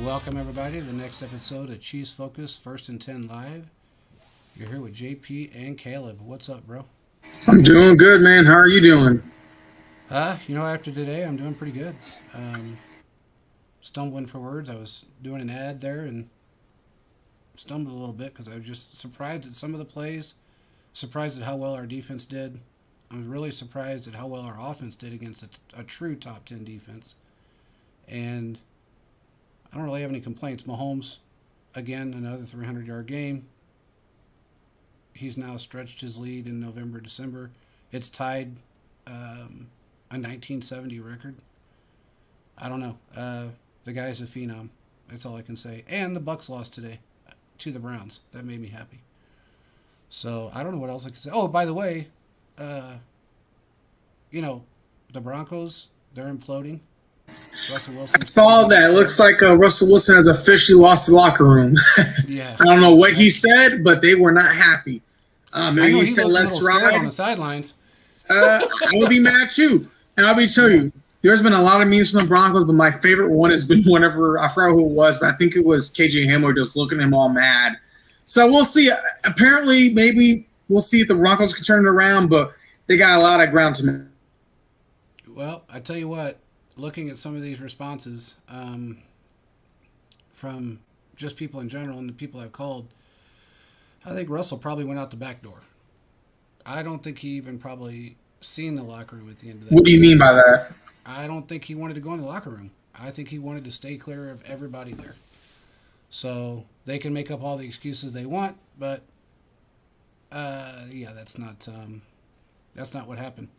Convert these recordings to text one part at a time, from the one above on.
Welcome, everybody, to the next episode of Cheese Focus First and 10 Live. You're here with JP and Caleb. What's up, bro? I'm doing good, man. How are you doing? After today, I'm doing pretty good. Stumbling for words. I was doing an ad there and stumbled a little bit because I was just surprised at some of the plays, surprised at how well our defense did. I was really surprised at how well our offense did against a true top 10 defense. And I don't really have any complaints. Mahomes, again, another 300-yard game. He's now stretched his lead in November, December. It's tied a 1970 record. I don't know. The guy's a phenom. That's all I can say. And the Bucks lost today to the Browns. That made me happy. So I don't know what else I can say. Oh, by the way, the Broncos, they're imploding. Russell Wilson. I saw that. It looks like Russell Wilson has officially lost the locker room. Yeah. I don't know what he said, but they were not happy. Maybe he said, "Let's ride" on the sidelines. I would be mad too. And I'll be telling you, there's been a lot of memes from the Broncos, but my favorite one has been whenever, I forgot who it was, but I think it was KJ Hamler just looking at him all mad. So we'll see. Apparently, maybe we'll see if the Broncos can turn it around, but they got a lot of ground to make. Well, I tell you what, looking at some of these responses from just people in general and the people I've called, I think Russell probably went out the back door. I don't think he even probably seen the locker room at the end of that. What do you mean by that? I don't think he wanted to go in the locker room. I think he wanted to stay clear of everybody there. So they can make up all the excuses they want, but that's not what happened.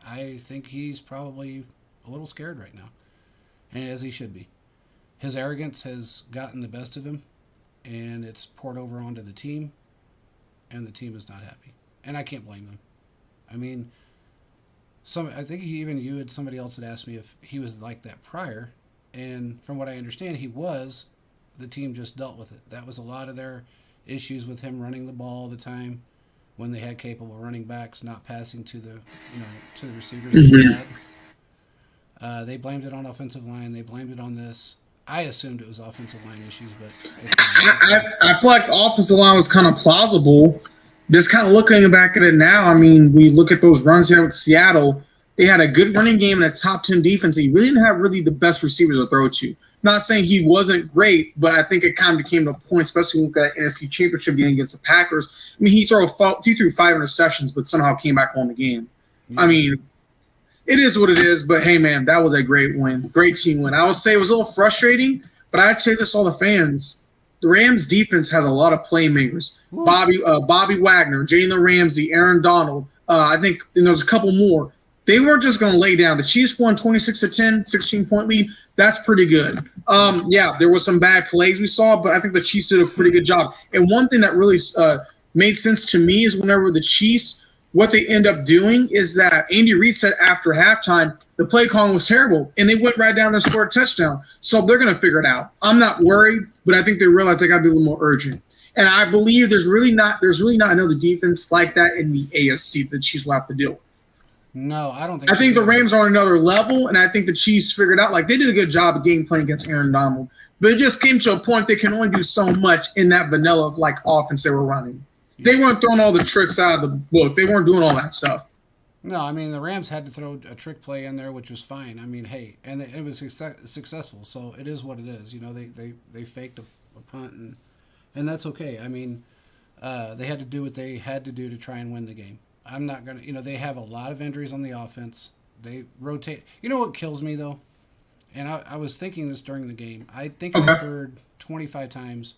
I think he's probably a little scared right now, and as he should be. His arrogance has gotten the best of him, and it's poured over onto the team, and the team is not happy. And I can't blame him. I mean, I think you had somebody else that asked me if he was like that prior, and from what I understand, he was. The team just dealt with it. That was a lot of their issues with him running the ball all the time when they had capable running backs not passing to the receivers. Mm-hmm. They blamed it on offensive line. They blamed it on this. I assumed it was offensive line issues, but I feel like the offensive line was kind of plausible. Just kind of looking back at it now, I mean, we look at those runs here with Seattle. They had a good running game and a top 10 defense. He really didn't have the best receivers to throw to. Not saying he wasn't great, but I think it kind of became to a point, especially with that NFC Championship game against the Packers. I mean, he threw 5 interceptions, but somehow came back on the game. Yeah. I mean, it is what it is, but hey, man, that was a great win. Great team win. I would say it was a little frustrating, but I'd say this to all the fans. The Rams defense has a lot of playmakers. Ooh. Bobby Wagner, Jalen Ramsey, Aaron Donald. I think there's a couple more. They weren't just going to lay down. The Chiefs won 26-10, 16-point lead. That's pretty good. There was some bad plays we saw, but I think the Chiefs did a pretty good job. And one thing that really made sense to me is whenever the Chiefs, what they end up doing is that Andy Reid said after halftime, the play calling was terrible, and they went right down and scored a touchdown. So they're going to figure it out. I'm not worried, but I think they realize they got to be a little more urgent. And I believe there's really not another defense like that in the AFC that the Chiefs will have to deal with. No, I don't think. I think the Rams are on another level, and I think the Chiefs figured out they did a good job of game playing against Aaron Donald, but it just came to a point they can only do so much in that vanilla of offense they were running. They weren't throwing all the tricks out of the book. They weren't doing all that stuff. No, I mean the Rams had to throw a trick play in there, which was fine. I mean, hey, and it was successful, so it is what it is. They faked a punt, and that's okay. I mean, they had to do what they had to do to try and win the game. I'm not going to, they have a lot of injuries on the offense. They rotate. You know what kills me, though? And I was thinking this during the game. I think I heard 25 times,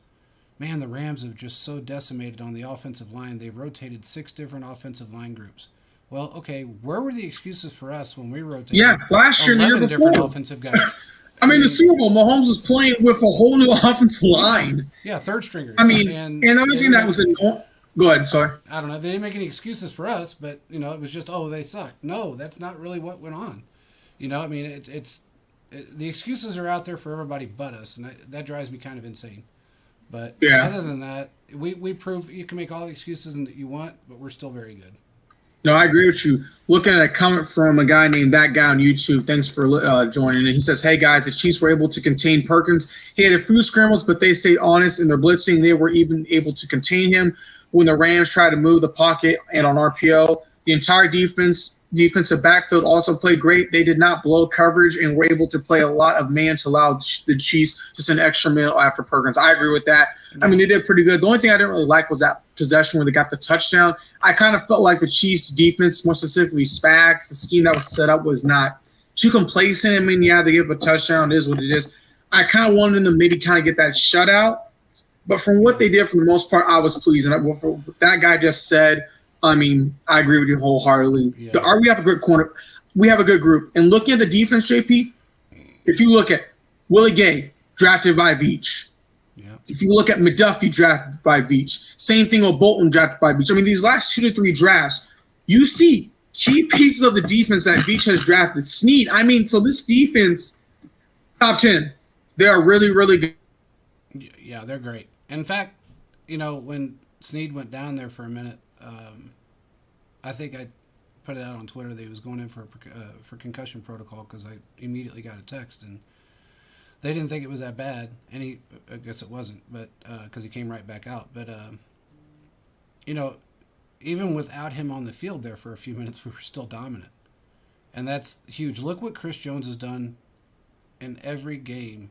man, the Rams have just so decimated on the offensive line. They've rotated 6 different offensive line groups. Well, okay, where were the excuses for us when we rotated? Yeah, last year, the year before. Different offensive guys. I mean, the Super Bowl, Mahomes was playing with a whole new offensive line. Yeah, third stringers. I mean, and another thing that was annoying. Go ahead, sorry. I don't know. They didn't make any excuses for us, but, it was just, they sucked. No, that's not really what went on. I mean, the excuses are out there for everybody but us, and that drives me kind of insane. But other than that, we prove you can make all the excuses that you want, but we're still very good. No, That's I agree awesome. with you. Looking at a comment from a guy named That Guy on YouTube. Thanks for joining. And he says, "Hey guys, the Chiefs were able to contain Perkins. He had a few scrambles, but they stayed honest in their blitzing. They were even able to contain him when the Rams tried to move the pocket and on RPO. The entire defensive backfield also played great. They did not blow coverage and were able to play a lot of man to allow the Chiefs just an extra minute after Perkins. I agree with that. I mean, Yeah. they did pretty good. The only thing I didn't really like was that possession where they got the touchdown. I kind of felt like the Chiefs' defense, more specifically Spags, the scheme that was set up was not too complacent. I mean, yeah, they give a touchdown. It is what it is. I kind of wanted them to maybe kind of get that shutout. But from what Yeah. they did, for the most part, I was pleased. And what that guy just said, I mean, I agree with you wholeheartedly. Yeah. We have a good corner. We have a good group. And looking at the defense, JP, if you look at Willie Gay, drafted by Veach. Yeah. If you look at McDuffie, drafted by Veach. Same thing with Bolton, drafted by Veach. I mean, these last 2 to 3 drafts, you see key pieces of the defense that Veach has drafted. Snead, I mean, so this defense, top 10. They are really, really good. Yeah, they're great. In fact, when Snead went down there for a minute, I think I put it out on Twitter that he was going in for concussion protocol because I immediately got a text and they didn't think it was that bad, and I guess it wasn't, but because he came right back out. But you know, even without him on the field there for a few minutes, we were still dominant, and that's huge. Look what Chris Jones has done in every game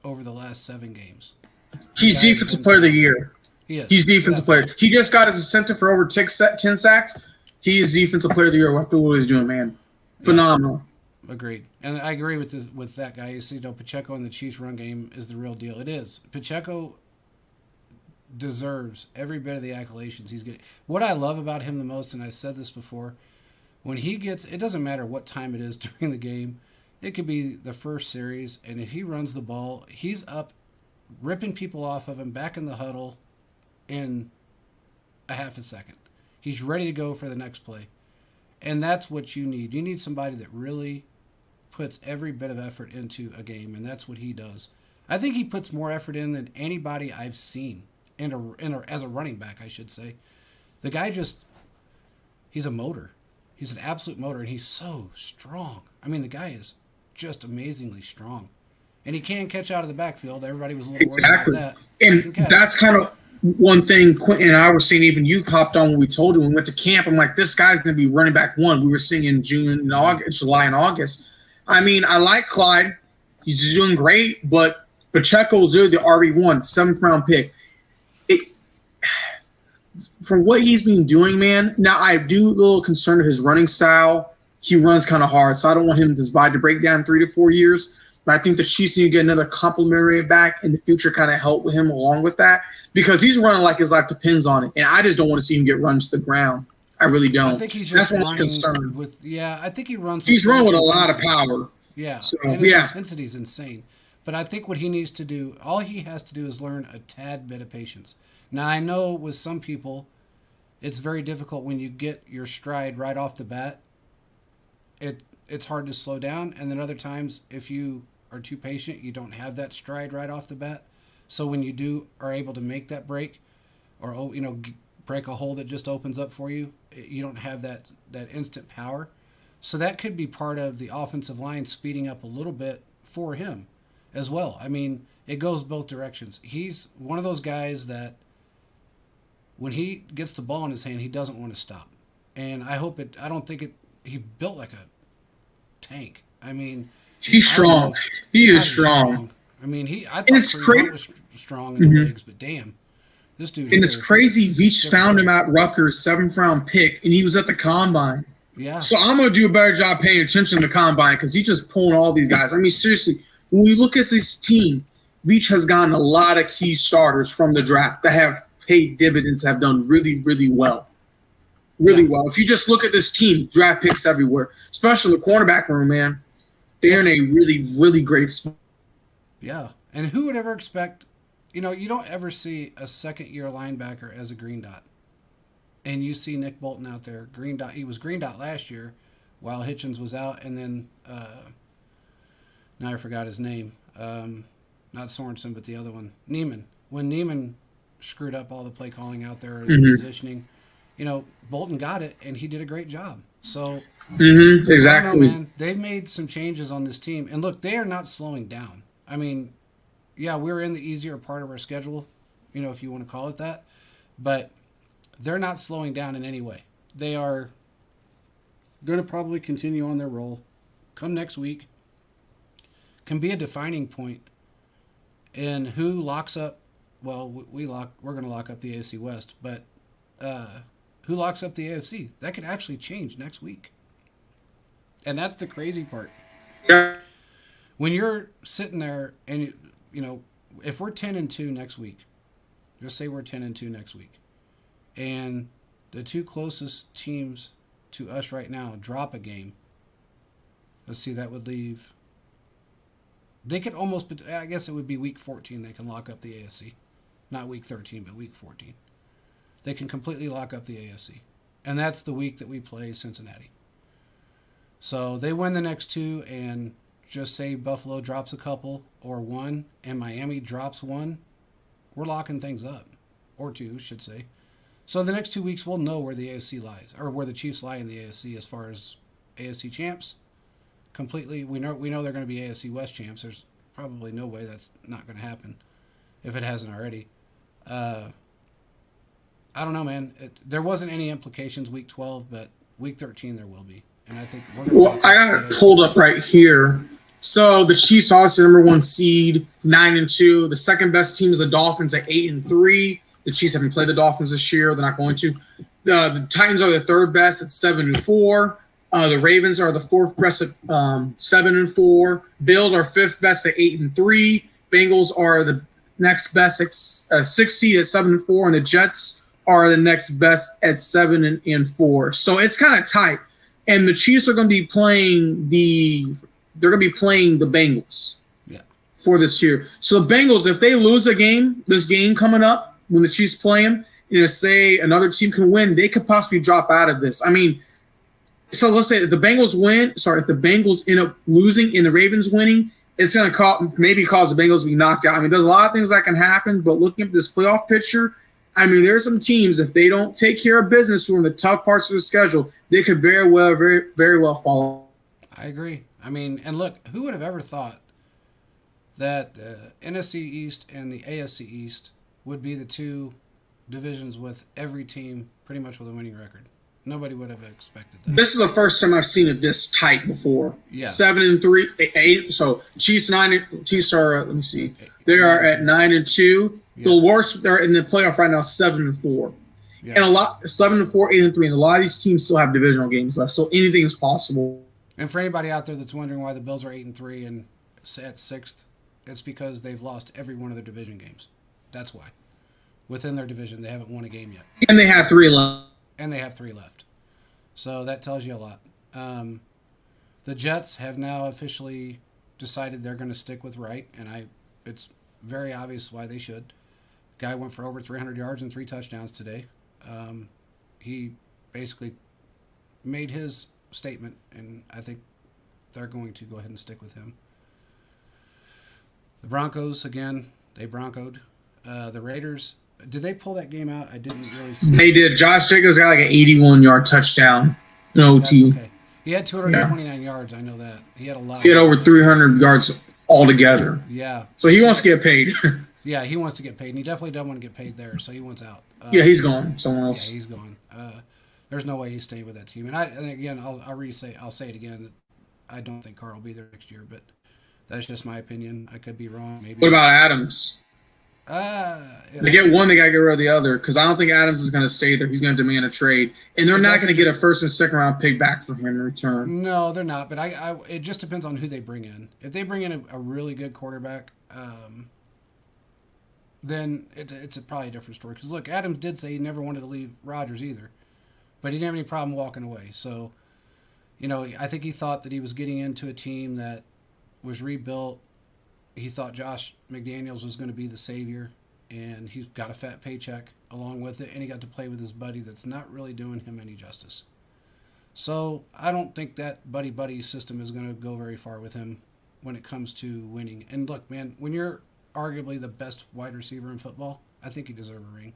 over the last 7 games. The He's guy has defensive been player of the phenomenal. year. He is He's defensive without player. fail. He just got his incentive for over 10 sacks. He is defensive player of the year after what he's doing, man. Yeah, Phenomenal. agreed. And I agree with that guy. You see, Pacheco in the Chiefs' run game is the real deal. It is. Pacheco deserves every bit of the accolades he's getting. What I love about him the most, and I've said this before, when he gets, it doesn't matter what time it is during the game. It could be the first series, and if he runs the ball, he's up, ripping people off of him, back in the huddle, in a half a second. He's ready to go for the next play. And that's what you need. You need somebody that really puts every bit of effort into a game, and that's what he does. I think he puts more effort in than anybody I've seen as a running back, I should say. The guy he's a motor. He's an absolute motor, and he's so strong. I mean, the guy is just amazingly strong. And he can catch out of the backfield. Everybody was a little worried about Exactly. that. He can And catch. that's kind of one thing Quentin and I were saying, even you hopped on when we told you when we went to camp. I'm like, this guy's going to be running back 1. We were seeing in June and August, July and August. I mean, I like Clyde. He's doing great, but Pacheco's the RB1, 7th round pick. It, from what he's been doing, man, now I do a little concerned of his running style. He runs kind of hard, so I don't want him to break down in 3 to 4 years. But I think the Chiefs need to get another complimentary back in the future, kind of help with him along with that, because he's running like his life depends on it, and I just don't want to see him get run to the ground. I really I don't. think he's That's just what I'm running concerned. with, yeah, I think he runs with He's so running much with a lot of intensity. power. Yeah, So and his yeah, intensity is insane. But I think what he needs to do, all he has to do is learn a tad bit of patience. Now, I know with some people, it's very difficult when you get your stride right off the bat. It's hard to slow down, and then other times, if you are too patient, you don't have that stride right off the bat. So when you are able to make that break, or break a hole that just opens up for you, you don't have that instant power. So that could be part of the offensive line speeding up a little bit for him as well. I mean, it goes both directions. He's one of those guys that when he gets the ball in his hand, he doesn't want to stop. And I don't think he built like a tank. I mean, he's I don't know strong. if He God, is he's strong, I mean, I and thought it's Kareem crazy. Hunt was strong in the legs, but damn, this dude And here it's is crazy. Veach different. found him at Rutgers, 7th round pick, and he was at the combine. Yeah, So I'm gonna do a better job paying attention to the combine because he's just pulling all these guys. I mean, seriously, when we look at this team, Veach has gotten a lot of key starters from the draft that have paid dividends, have done really, really well. Really Yeah. well. If you just look at this team, draft picks everywhere, especially the cornerback room, man. They're in a really, really great spot. yeah. And who would ever expect? You don't ever see a second-year linebacker as a green dot. And you see Nick Bolton out there, green dot. He was green dot last year, while Hitchens was out, and then now I forgot his name. Not Sorensen, but the other one, Neiman. When Neiman screwed up all the play calling out there, and the positioning, Bolton got it, and he did a great job. So I don't know, Exactly. man. They've made some changes on this team, and look, they are not slowing down. I mean, yeah, we're in the easier part of our schedule, if you want to call it that, but they're not slowing down in any way. They are going to probably continue on their roll. Come next week, can be a defining point in who locks up. Well, we're going to lock up the AFC West, but uh, who locks up the AFC? That could actually change next week, and that's the crazy part. Yeah. When you're sitting there and if we're 10-2 next week, just say we're 10-2 next week, and the two closest teams to us right now drop a game. Let's see, that would leave. They could almost. I guess it would be week 14. They can lock up the AFC, not week 13, but week 14. They can completely lock up the AFC, and that's the week that we play Cincinnati. So they win the next two, and just say Buffalo drops a couple or one, and Miami drops one. We're locking things up, or two, should say. So the next 2 weeks, we'll know where the AFC lies, or where the Chiefs lie in the AFC as far as AFC champs. Completely, we know they're going to be AFC West champs. There's probably no way that's not going to happen if it hasn't already. Uh, I don't know, man. There wasn't any implications week 12, but week 13 there will be, and I think we're going to Well, lock I up got the it AFC pulled up West. right here. So the Chiefs obviously number one seed, 9-2. The second best team is the Dolphins at 8-3. The Chiefs haven't played the Dolphins this year; they're not going to. The Titans are the third best at 7-4. The Ravens are the fourth best at 7-4. Bills are fifth best at 8-3. Bengals are the next best at sixth seed at 7-4, and the Jets are the next best at 7-4. So it's kind of tight. And the Chiefs are going to be playing the Bengals Yeah, for this year. So the Bengals, if they lose this game coming up when the Chiefs play them, say another team can win, they could possibly drop out of this. I mean, so let's say if the Bengals win. Sorry, if the Bengals end up losing and the Ravens winning, it's going to maybe cause the Bengals to be knocked out. I mean, there's a lot of things that can happen, but looking at this playoff picture, I mean, there's some teams, if they don't take care of business during the tough parts of the schedule, they could very well fall. I agree. I mean, and look, who would have ever thought that NFC East and the AFC East would be the two divisions with every team pretty much with a winning record? Nobody would have expected that. This is the first time I've seen it this tight before. Yeah. 7-3, 8. So Chiefs 9. Chiefs are. Let me see. They are at 9-2. Yeah. The worst. They're in the playoff right now. 7-4. Yeah. And a lot 7-4, 8-3, and a lot of these teams still have divisional games left. So anything is possible. And for anybody out there that's wondering why the Bills are 8-3 and at sixth, it's because they've lost every one of their division games. That's why. Within their division, they haven't won a game yet. And they have 3 left. And they have 3 left. So that tells you a lot. The Jets have now officially decided they're going to stick with Wright, and it's very obvious why they should. Guy went for over 300 yards and 3 touchdowns today. He basically made his statement, and I think they're going to go ahead and stick with him. The Broncos, again, they broncoed. The Raiders, did they pull that game out? I didn't really see. They did. Josh Jacobs got like an 81-yard touchdown. No OT. Okay. He had 229 yards. I know that. He had a lot. He had over 300 yards altogether. Yeah. So he wants to get paid. Yeah, he wants to get paid, and he definitely doesn't want to get paid there, so he wants out. Yeah, he's gone. Someone else. Yeah, he's gone. There's no way he's staying with that team. And again, I'll say it again. I don't think Carr will be there next year, but that's just my opinion. I could be wrong. Maybe. What about Adams? They get one, they got to get rid of the other because I don't think Adams is going to stay there. He's going to demand a trade, and they're not going to get a first and second round pick back for him in return. No, they're not. But it just depends on who they bring in. If they bring in a really good quarterback, then it's probably a different story. Because look, Adams did say he never wanted to leave Rodgers either, but he didn't have any problem walking away. So, I think he thought that he was getting into a team that was rebuilt. He thought Josh McDaniels was going to be the savior, and he's got a fat paycheck along with it, and he got to play with his buddy that's not really doing him any justice. So I don't think that buddy system is going to go very far with him when it comes to winning. And look, man, when you're arguably the best wide receiver in football, I think you deserve a ring.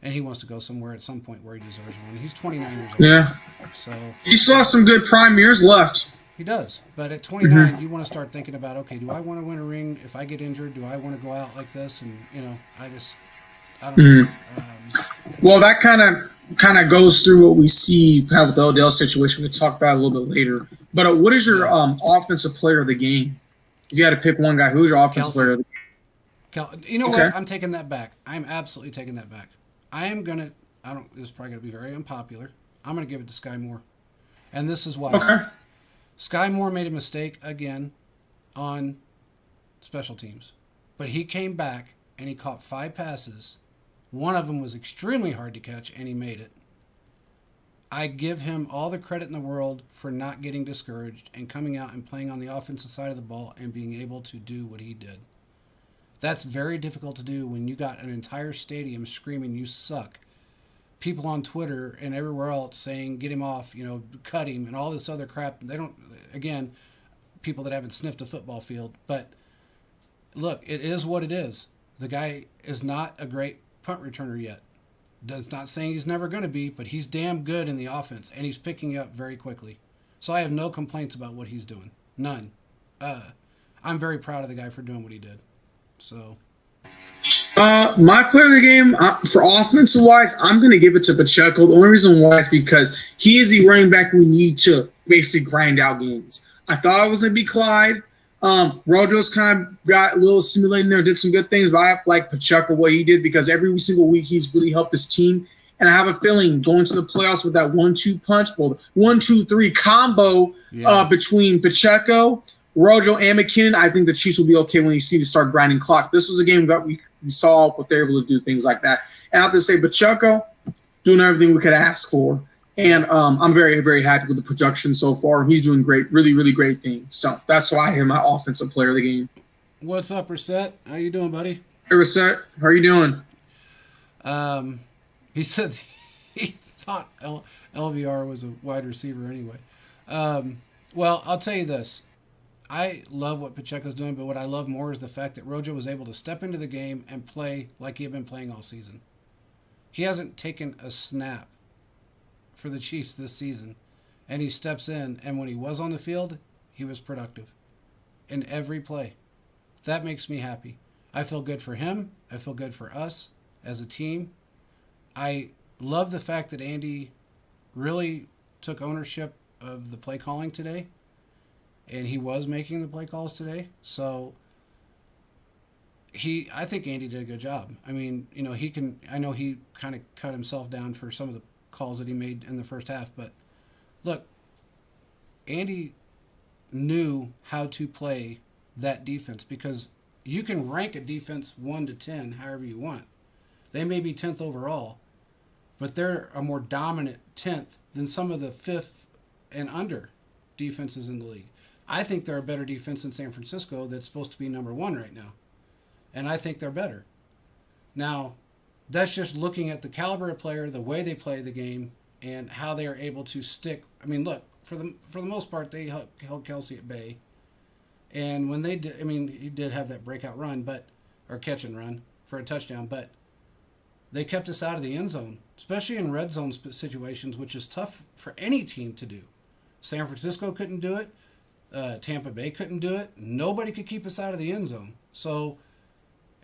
and he wants to go somewhere at some point where he deserves one. He's 29 years old, Yeah. so He still has some good prime years left. he does. But at Hmm. 29, you want to start thinking about, okay, do I want to win a ring? If I get injured, do I want to go out like this? And I don't know. Hmm. Um, Well, that kind of goes through what we see kind of with the Odell situation. We'll talk about it a little bit later. But what is your yeah, offensive player of the game? If you had to pick one guy, who's your offensive player Kelsey. of the You know game? what? Okay. I'm taking that back. I'm absolutely taking that back. I am gonna. I don't. This is probably gonna be very unpopular. I'm gonna give it to Sky Moore, and this is why. Okay. Sky Moore made a mistake again on special teams, but he came back and he caught 5 passes. One of them was extremely hard to catch, and he made it. I give him all the credit in the world for not getting discouraged and coming out and playing on the offensive side of the ball and being able to do what he did. That's very difficult to do when you got an entire stadium screaming you suck. People on Twitter and everywhere else saying get him off, cut him and all this other crap. They don't, again, people that haven't sniffed a football field. But look, it is what it is. The guy is not a great punt returner yet. That's not saying he's never going to be, but he's damn good in the offense and he's picking up very quickly. So I have no complaints about what he's doing. None. I'm very proud of the guy for doing what he did. So My player of the game for offensive wise, I'm going to give it to Pacheco. The only reason why is because he is the running back we need to basically grind out games. I thought it was going to be Clyde. Rojo's kind of got a little simulating there, did some good things, but I like Pacheco what he did because every single week he's really helped his team. And I have a feeling going to the playoffs with that 1-2 punch, or 1-2-3 combo between Pacheco, Rojo, and McKinnon, I think the Chiefs will be okay when they need to start grinding clocks. This was a game that we saw what they're able to do, things like that. And I have to say, Pacheco doing everything we could ask for. And I'm very, very happy with the production so far. He's doing great, really, really great things. So that's why I am my offensive player of the game. what's up, Reset? How you doing, buddy? Hey, Reset, how are you doing? He said he thought LVR was a wide receiver anyway. Well, I'll tell you this. I love what Pacheco's doing, but what I love more is the fact that Rojo was able to step into the game and play like he had been playing all season. He hasn't taken a snap for the Chiefs this season, and he steps in, and when he was on the field, he was productive in every play. That makes me happy. I feel good for him. I feel good for us as a team. I love the fact that Andy really took ownership of the play calling today, and he was making the play calls today. So I think Andy did a good job. I mean, I know he kind of cut himself down for some of the calls that he made in the first half, but look, Andy knew how to play that defense because you can rank a defense 1 to 10 however you want. They may be 10th overall, but they're a more dominant 10th than some of the 5th and under defenses in the league. I think they're a better defense than San Francisco that's supposed to be number 1 right now. And I think they're better. Now, that's just looking at the caliber of player, the way they play the game, and how they are able to stick. I mean, look, for the most part, they held Kelsey at bay. And when they did, I mean, he did have that breakout run, or catch and run for a touchdown, but they kept us out of the end zone, especially in red zone situations, which is tough for any team to do. San Francisco couldn't do it. Tampa Bay couldn't do it. Nobody could keep us out of the end zone. So,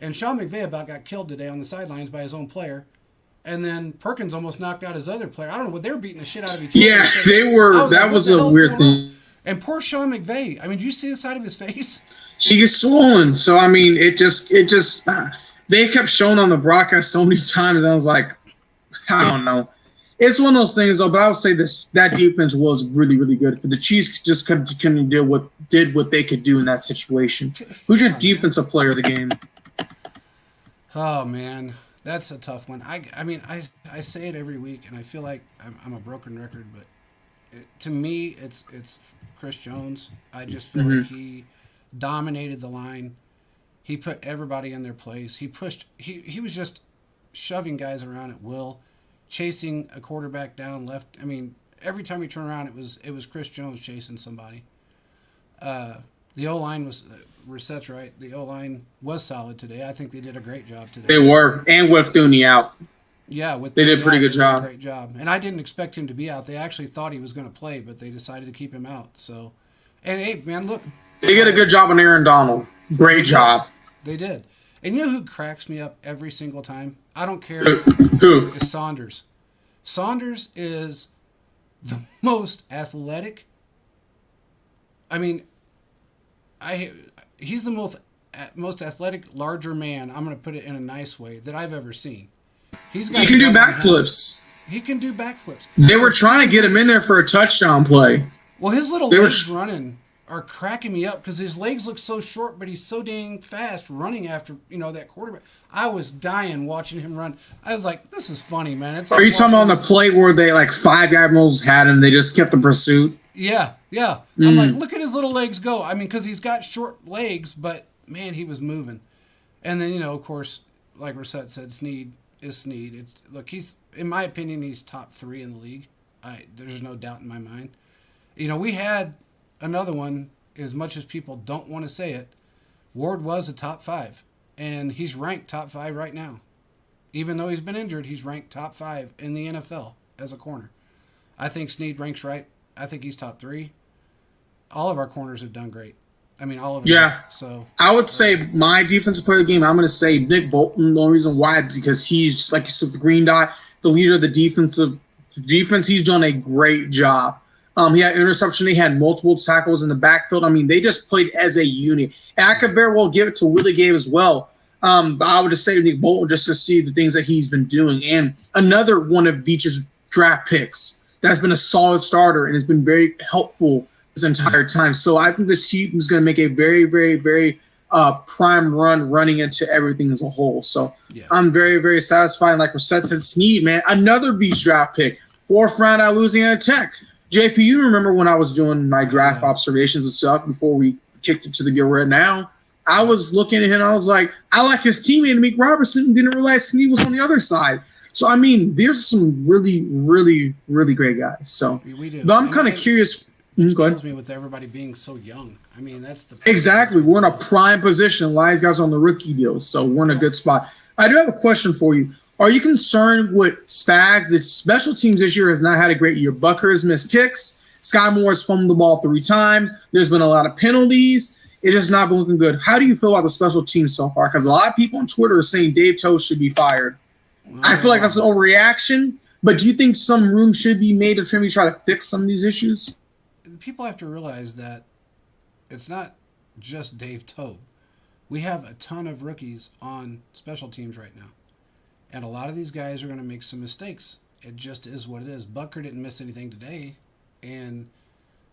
and Sean McVay about got killed today on the sidelines by his own player. And then Perkins almost knocked out his other player. I don't know what they were beating the shit out of each other. Yeah, they were. That was a weird thing. And poor Sean McVay. I mean, do you see the side of his face? He gets swollen. So I mean, it just they kept showing on the broadcast so many times. And I was like, I don't know. It's one of those things, though. But I would say that defense was really, really good. For the Chiefs, just couldn't do what they could do in that situation. Who's your defensive player of the game? Oh man, that's a tough one. I mean, I say it every week, and I feel like I'm a broken record, but to me, it's Chris Jones. I just feel like he dominated the line. He put everybody in their place. He pushed. He was just shoving guys around at will, chasing a quarterback down left. I mean, every time he turned around, it was Chris Jones chasing somebody. The O-line was Reset's right. The O-line was solid today. I think they did a great job today. They were, and with Thuney out. Yeah, with They did a pretty 39, good they did a job. great job. And I didn't expect him to be out. They actually thought he was going to play, but they decided to keep him out. So, and hey, man, look, They did a uh, good job on Aaron Donald. they Great did. job. They did. And you know who cracks me up every single time? I don't Who? care. Who? Is Saunders. Saunders is the most athletic. I mean, I he's the most athletic, larger man. I'm going to put it in a nice way that I've ever seen. He's He got can do gut on him. backflips. He can do backflips. They were But trying to seeing get him in him, there for a touchdown play. well, his little They were. legs running are cracking me up because his legs look so short, but he's so dang fast running after that quarterback. I was dying watching him run. I was like, "This is funny, man." It's Are like you talking about on watching the this. play where they like five Admirals had him? They just kept the pursuit. Yeah, yeah. I'm like, Mm. look at his little legs go. I mean, because he's got short legs, but man, he was moving. And then of course, like Reset said, Sneed is Sneed. Look, he's in my opinion, he's top 3 in the league. There's no doubt in my mind. We had another one. As much as people don't want to say it, Ward was a top 5, and he's ranked top 5 right now. Even though he's been injured, he's ranked top 5 in the NFL as a corner. I think Sneed ranks right. I think he's top 3. All of our corners have done great. I mean, all of them. Yeah, So I would say my defensive player of the game. I'm going to say Nick Bolton. The only reason why is because he's just like you said, the green dot, the leader of the defense. He's done a great job. He had interception. He had multiple tackles in the backfield. I mean, they just played as a unit. And I could very well give it to Willie Gay as well. But I would just say Nick Bolton just to see the things that he's been doing. And another one of Veach's draft picks that's been a solid starter and has been very helpful this entire time. So I think this team is going to make a very, very, very prime run running into everything as a whole. So yeah, I'm very, very satisfied. And like Rosette said, Sneed, man, another Beach draft pick. 4th round out of Louisiana Tech. JP, you remember when I was doing my draft observations and stuff before we kicked it to the Go Red now? I was looking at him and I was like, I like his teammate, Meek Robertson, and didn't realize Sneed was on the other side. So, I mean, there's some really, really, really great guys. So, we do. but I'm kind of curious. It Go ahead. kills me with everybody being so young. I mean, that's the Exactly. We're in a prime position. A lot of these guys are on the rookie deal, so we're in a good spot. I do have a question for you. Are you concerned with Spags? The special teams this year has not had a great year. Bucker has missed kicks. Sky Moore has fumbled the ball 3 times. There's been a lot of penalties. It has not been looking good. How do you feel about the special teams so far? Because a lot of people on Twitter are saying Dave Toast should be fired. I feel like that's an overreaction, but do you think some room should be made to try to fix some of these issues? People have to realize that it's not just Dave Tobe. We have a ton of rookies on special teams right now. And a lot of these guys are going to make some mistakes. It just is what it is. Bucker didn't miss anything today, and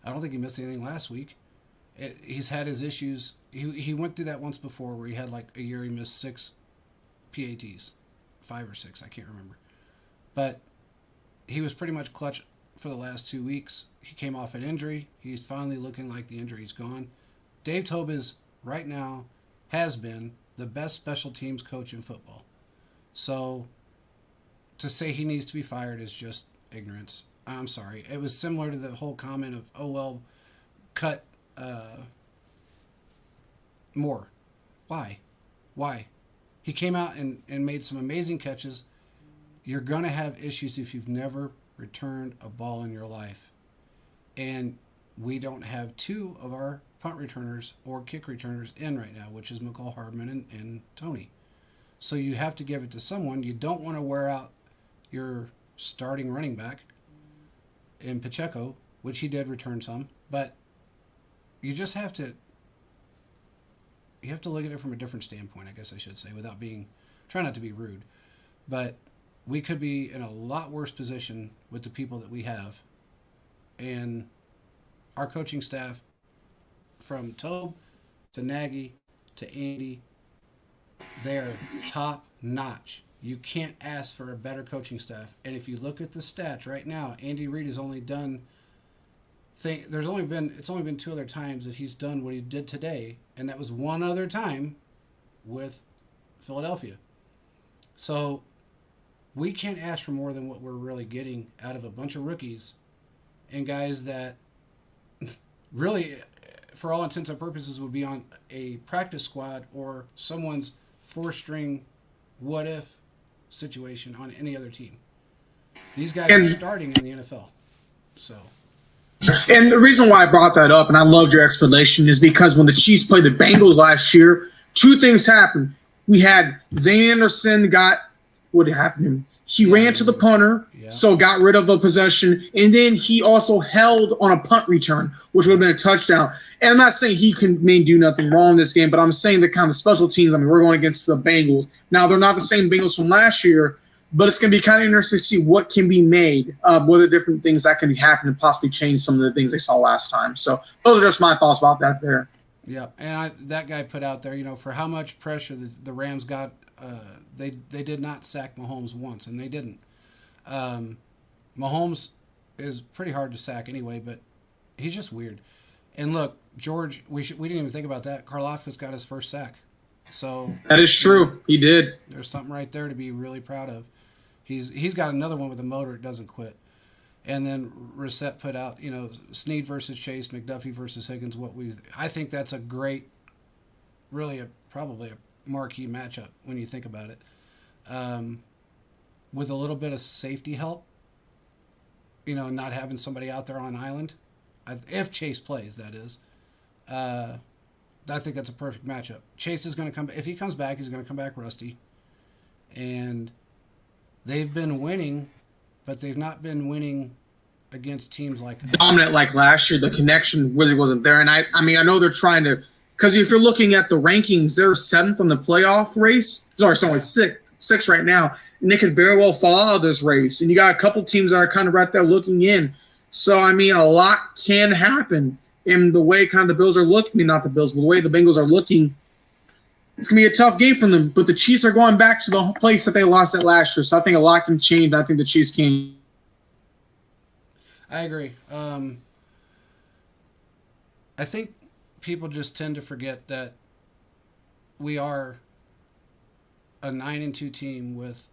I don't think he missed anything last week. He's had his issues. He went through that once before where he had like a year he missed 6 PATs. 5 or 6, I can't remember. But he was pretty much clutch for the last 2 weeks. He came off an injury. He's finally looking like the injury's gone. Dave Tobe is, right now, has been the best special teams coach in football. So to say he needs to be fired is just ignorance. I'm sorry. It was similar to the whole comment of, oh, well, cut Moore. Why? Why? He came out and made some amazing catches. You're going to have issues if you've never returned a ball in your life. And we don't have 2 of our punt returners or kick returners in right now, which is McCall Hardman and Tony. So you have to give it to someone. You don't want to wear out your starting running back in Pacheco, which he did return some, but you just have to look at it from a different standpoint, I guess I should say, without try not to be rude. But we could be in a lot worse position with the people that we have. And our coaching staff, from Tobe to Nagy to Andy, they're top notch. You can't ask for a better coaching staff. And if you look at the stats right now, Andy Reid has only done it's only been 2 other times that he's done what he did today, and that was one other time with Philadelphia. So we can't ask for more than what we're really getting out of a bunch of rookies and guys that really, for all intents and purposes, would be on a practice squad or someone's 4-string what if situation on any other team. These guys are And starting in the NFL. So, And the reason why I brought that up, and I loved your explanation, is because when the Chiefs played the Bengals last year, two things happened. We had Zane Anderson got what happened. He ran to the punter, yeah. so got rid of a possession, and then he also held on a punt return, which would have been a touchdown. And I'm not saying he can do nothing wrong in this game, but I'm saying the kind of special teams. I mean, we're going against the Bengals. Now, they're not the same Bengals from last year, but it's going to be kind of interesting to see what can be made, what are different things that can happen and possibly change some of the things they saw last time. So those are just my thoughts about that there. Yeah, and that guy put out there, for how much pressure the Rams got, they did not sack Mahomes once, and they didn't. Mahomes is pretty hard to sack anyway, but he's just weird. And look, George, we didn't even think about that. Karlaftis got his first sack, so that is true. He did. There's something right there to be really proud of. He's got another one with a motor. It doesn't quit. And then Reset put out, Snead versus Chase, McDuffie versus Higgins. I think that's a great, really probably a marquee matchup when you think about it. With a little bit of safety help, not having somebody out there on an island, if Chase plays, that is. I think that's a perfect matchup. Chase is going to come. If he comes back, he's going to come back rusty. And they've been winning, but they've not been winning against teams like dominant like last year. The connection really wasn't there. And I mean, I know they're trying to, because if you're looking at the rankings, they're 7th on the playoff race. Sorry, it's only 6 right now. And they could very well fall out of this race. And you got a couple teams that are kind of right there looking in. So, I mean, a lot can happen in the way kind of the Bills are looking. I mean, not the Bills, but the way the Bengals are looking. It's going to be a tough game for them. But the Chiefs are going back to the place that they lost at last year. So I think a lot can change. I think the Chiefs can. I agree. I think people just tend to forget that we are a 9-2 team with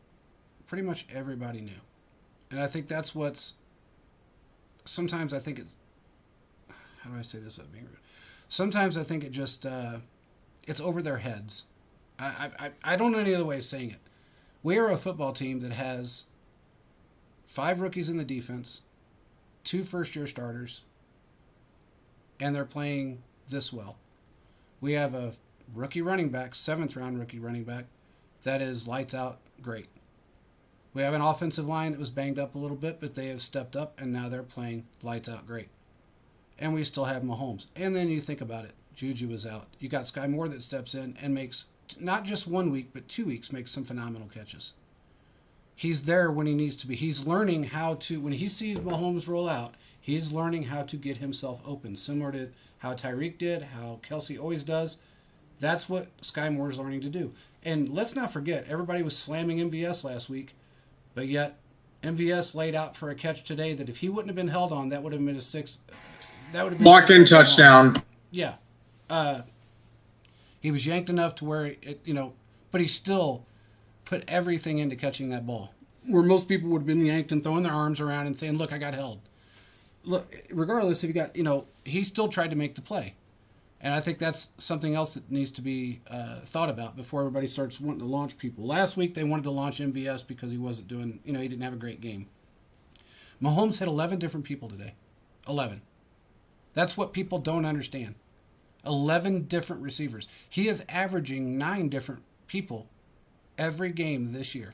pretty much everybody new. And I think that's what's sometimes I think it's, how do I say this without being rude? Sometimes I think it just it's over their heads. I don't know any other way of saying it. We are a football team that has 5 rookies in the defense, 2 first-year starters, and they're playing this well. We have a rookie running back, 7th-round rookie running back, that is lights out great. We have an offensive line that was banged up a little bit, but they have stepped up, and now they're playing lights out great. And we still have Mahomes. And then you think about it. Juju is out. You got Sky Moore that steps in and makes, not just 1 week, but 2 weeks, makes some phenomenal catches. He's there when he needs to be. He's learning how to, when he sees Mahomes roll out, he's learning how to get himself open, similar to how Tyreek did, how Kelsey always does. That's what Sky Moore is learning to do. And let's not forget, everybody was slamming MVS last week, but yet MVS laid out for a catch today that if he wouldn't have been held on, that would have been a 6. That would have been lock-in touchdown. Yeah. He was yanked enough to where but he still put everything into catching that ball. Where most people would have been yanked and throwing their arms around and saying, "Look, I got held." Look, regardless if you got, he still tried to make the play. And I think that's something else that needs to be thought about before everybody starts wanting to launch people. Last week they wanted to launch MVS because he wasn't doing, he didn't have a great game. Mahomes hit 11 different people today. 11. That's what people don't understand. 11 different receivers. He is averaging 9 different people every game this year.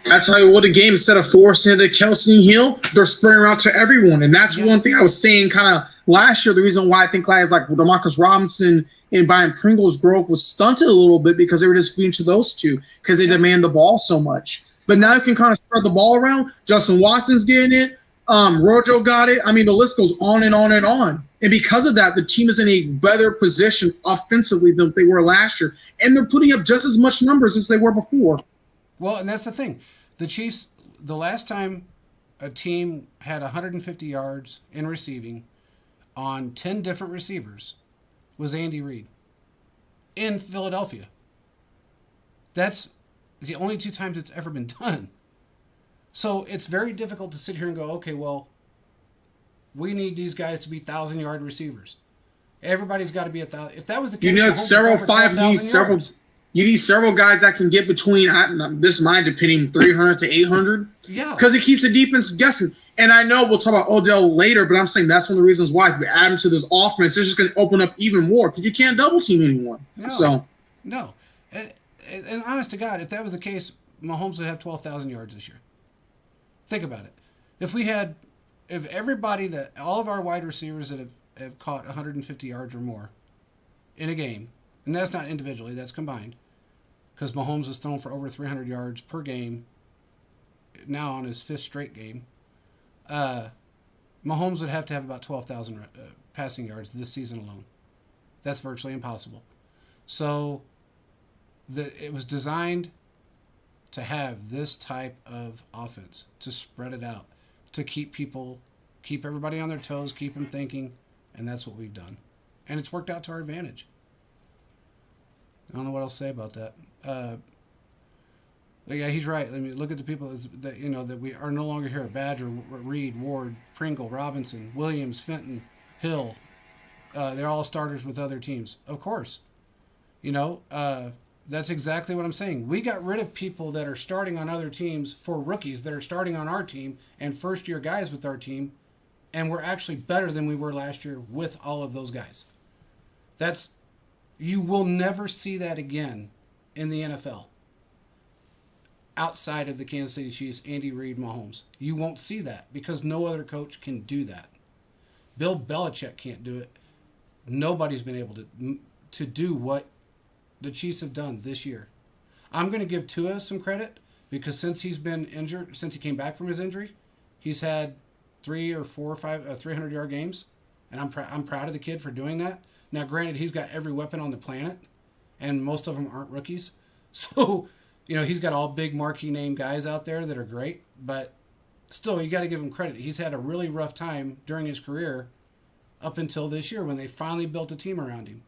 That's how you win a game. Instead of forcing it to Kelsey and Hill, they're spraying around to everyone. And that's one thing I was saying kind of last year. The reason why I think guys like DeMarcus Robinson and Brian Pringle's growth was stunted a little bit because they were just feeding to those two because they demand the ball so much. But now you can kind of spread the ball around. Justin Watson's getting it. Rojo got it. I mean, the list goes on and on and on. And because of that, the team is in a better position offensively than they were last year. And they're putting up just as much numbers as they were before. Well, and that's the thing. The Chiefs, the last time a team had 150 yards in receiving on 10 different receivers was Andy Reid in Philadelphia. That's the only 2 times it's ever been done. So it's very difficult to sit here and go, okay, well, we need these guys to be 1,000-yard receivers. Everybody's got to be 1,000. If that was the case, you need several 5, you need several. You need several guys that can get between, this is my opinion, 300 to 800. Yeah. Because it keeps the defense guessing. And I know we'll talk about Odell later, but I'm saying that's one of the reasons why. If you add him to this offense, it's just going to open up even more because you can't double team anyone. No. So, No. And honest to God, if that was the case, Mahomes would have 12,000 yards this year. Think about it. If everybody all of our wide receivers that have caught 150 yards or more in a game, and that's not individually, that's combined, because Mahomes has thrown for over 300 yards per game now on his fifth straight game. Mahomes would have to have about 12,000 passing yards this season alone. That's virtually impossible. So it was designed to have this type of offense, to spread it out, to keep everybody on their toes, keep them thinking, and that's what we've done. And it's worked out to our advantage. I don't know what else to say about that. But yeah, he's right. I mean, look at the people that we are no longer here: Badger, Reed, Ward, Pringle, Robinson, Williams, Fenton, Hill. They're all starters with other teams, of course. That's exactly what I'm saying. We got rid of people that are starting on other teams for rookies that are starting on our team and first-year guys with our team, and we're actually better than we were last year with all of those guys. You will never see that again in the NFL. Outside of the Kansas City Chiefs, Andy Reid, Mahomes. You won't see that because no other coach can do that. Bill Belichick can't do it. Nobody's been able to do what the Chiefs have done this year. I'm going to give Tua some credit because since he's been injured, since he came back from his injury, he's had 3 or 4 or 5 300-yard games, and I'm proud of the kid for doing that. Now, granted, he's got every weapon on the planet, and most of them aren't rookies, so he's got all big marquee name guys out there that are great, but still, you got to give him credit. He's had a really rough time during his career up until this year when they finally built a team around him.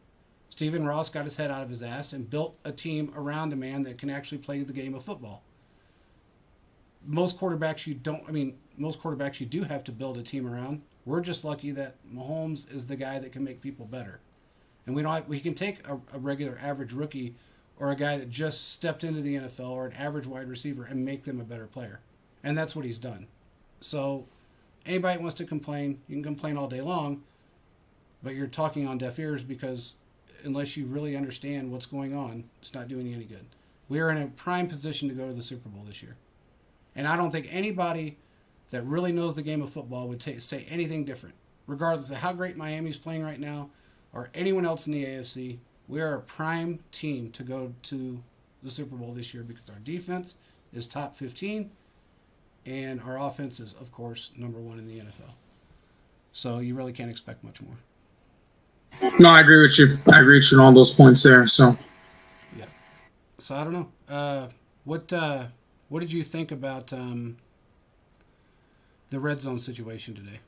Stephen Ross got his head out of his ass and built a team around a man that can actually play the game of football. Most quarterbacks you do have to build a team around. We're just lucky that Mahomes is the guy that can make people better. And we can take a regular average rookie or a guy that just stepped into the NFL or an average wide receiver and make them a better player. And that's what he's done. So anybody that wants to complain, you can complain all day long, but you're talking on deaf ears because unless you really understand what's going on, it's not doing you any good. We are in a prime position to go to the Super Bowl this year. And I don't think anybody that really knows the game of football would say anything different. Regardless of how great Miami's playing right now or anyone else in the AFC, we are a prime team to go to the Super Bowl this year because our defense is top 15 and our offense is, of course, number 1 in the NFL. So you really can't expect much more. No, I agree with you. I agree with you on all those points there. So, yeah. So I don't know. What did you think about the red zone situation today?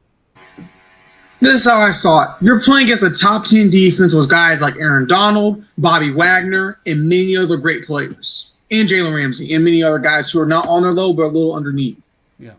This is how I saw it. You're playing against a top 10 defense with guys like Aaron Donald, Bobby Wagner, and many other great players. And Jalen Ramsey and many other guys who are not on their low but a little underneath. Yeah.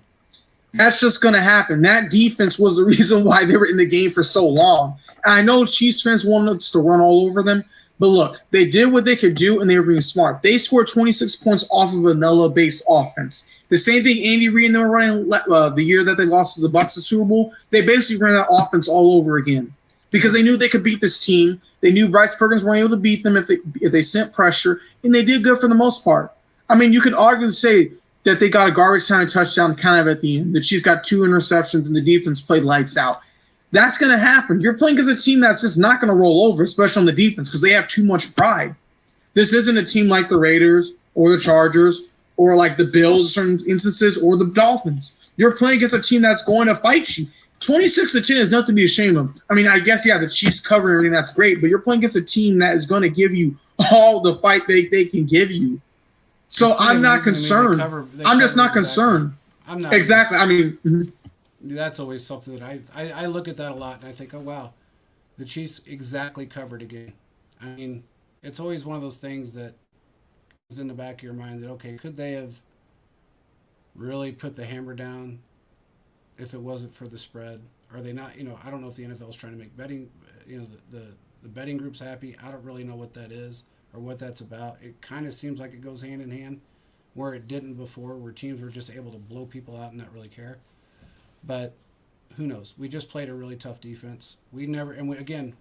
That's just going to happen. That defense was the reason why they were in the game for so long. And I know Chiefs fans wanted us to run all over them, but look, they did what they could do, and they were being smart. They scored 26 points off of a vanilla-based offense. The same thing Andy Reid and they were running the year that they lost to the Bucs the Super Bowl. They basically ran that offense all over again because they knew they could beat this team. They knew Bryce Perkins weren't able to beat them if they sent pressure, and they did good for the most part. I mean, you could argue and say that they got a garbage time touchdown kind of at the end. The Chiefs got 2 interceptions, and the defense played lights out. That's going to happen. You're playing against a team that's just not going to roll over, especially on the defense, because they have too much pride. This isn't a team like the Raiders or the Chargers or like the Bills in certain instances or the Dolphins. You're playing against a team that's going to fight you. 26-10 is nothing to be ashamed of. I mean, I guess, yeah, the Chiefs cover everything, that's great, but you're playing against a team that is going to give you all the fight they can give you. So I'm not concerned. I'm just not concerned. I'm not. Exactly. I mean, that's always something that I look at that a lot, and I think, oh, wow, the Chiefs exactly covered again. I mean, it's always one of those things that is in the back of your mind that, okay, could they have really put the hammer down if it wasn't for the spread? Are they not, I don't know if the NFL is trying to make betting, the betting groups happy. I don't really know what that is. or what that's about. It kind of seems like it goes hand in hand, where it didn't before, where teams were just able to blow people out and not really care. But who knows? We just played a really tough defense. We never, and we, again,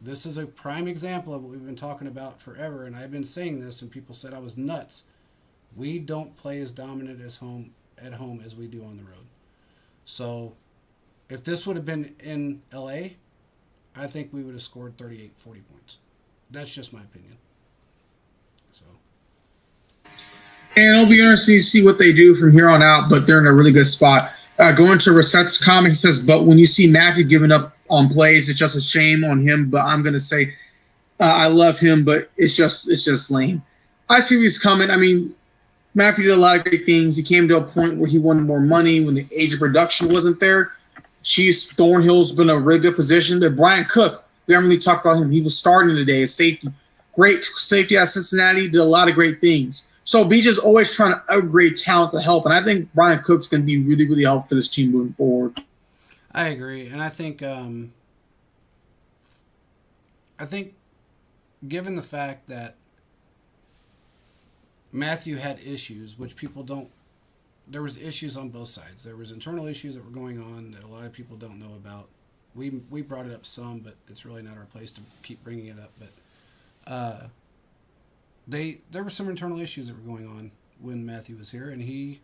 this is a prime example of what we've been talking about forever. And I've been saying this, and people said I was nuts. We don't play as dominant at home as we do on the road. So if this would have been in LA, I think we would have scored 38, 40 points. That's just my opinion. So And it'll be interesting to see what they do from here on out, but they're in a really good spot. Going to Reset's comment, he says, but when you see Matthew giving up on plays, it's just a shame on him. But I'm going to say I love him, but it's just lame. I see where he's coming. I mean, Matthew did a lot of great things. He came to a point where he wanted more money when the age of production wasn't there. Chiefs, Thornhill's been in a really good position. But Brian Cook, we haven't really talked about him. He was starting today as safety. Great safety at Cincinnati, did a lot of great things. So BJ's always trying to upgrade talent to help, and I think Brian Cook's going to be really, really helpful for this team moving forward. I agree, and I think given the fact that Matthew had issues, which people don't. There was issues on both sides. There was internal issues that were going on that a lot of people don't know about. We brought it up some, but it's really not our place to keep bringing it up. But there were some internal issues that were going on when Matthew was here, and he,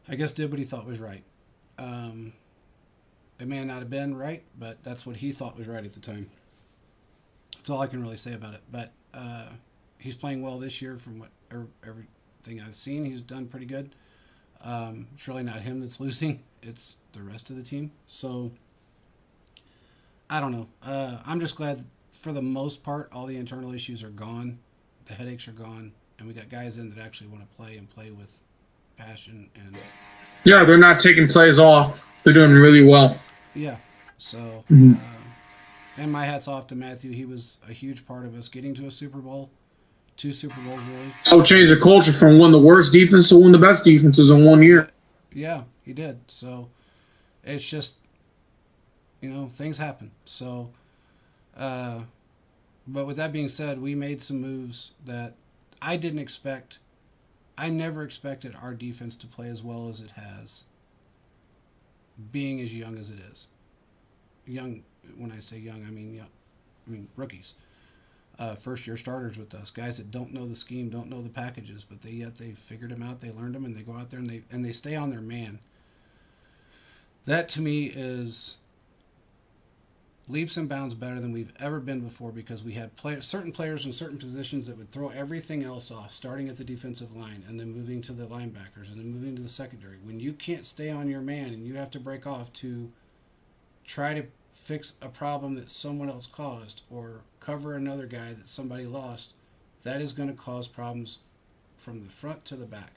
I guess, did what he thought was right. It may not have been right, but that's what he thought was right at the time. That's all I can really say about it. But he's playing well this year from what everything I've seen. He's done pretty good. It's really not him that's losing. It's the rest of the team. So, I don't know. I'm just glad for the most part all the internal issues are gone. The headaches are gone. And we got guys in that actually want to play and play with passion. And Yeah, they're not taking plays off. They're doing really well. yeah. So, and my hat's off to Matthew. He was a huge part of us getting to a Super Bowl. 2 Super Bowls, really. I'll change the culture from one of the worst defenses to one of the best defenses in 1 year. Yeah, he did. So it's just, things happen. So, but with that being said, we made some moves that I didn't expect. I never expected our defense to play as well as it has, being as young as it is. Young, when I say young, I mean young. I mean rookies. First-year starters with us, guys that don't know the scheme, don't know the packages, but yet they figured them out, they learned them, and they go out there and they stay on their man. That to me is leaps and bounds better than we've ever been before, because we had certain players in certain positions that would throw everything else off, starting at the defensive line and then moving to the linebackers and then moving to the secondary. When you can't stay on your man and you have to break off to try to fix a problem that someone else caused or cover another guy that somebody lost, that is going to cause problems from the front to the back.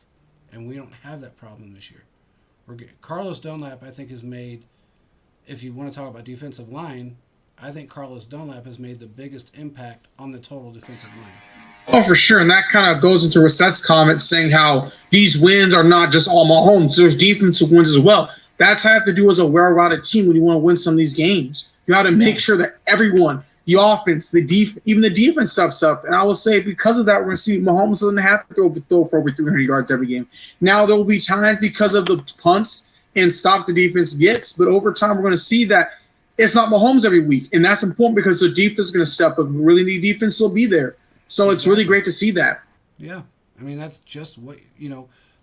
And we don't have that problem this year. Carlos Dunlap, I think, has made, if you want to talk about defensive line, I think Carlos Dunlap has made the biggest impact on the total defensive line. Oh, for sure. And that kind of goes into Reset's comments saying how these wins are not just all Mahomes. There's defensive wins as well. That's how you have to do as a well-rounded team when you want to win some of these games. You got to make sure that everyone, the offense, even the defense steps up. And I will say because of that, we're going to see Mahomes doesn't have to throw for over 300 yards every game. Now there will be times because of the punts and stops the defense gets, but over time we're going to see that it's not Mahomes every week. And that's important because the defense is going to step up. If we really need defense, will be there. So it's really great to see that. Yeah. I mean, that's just what,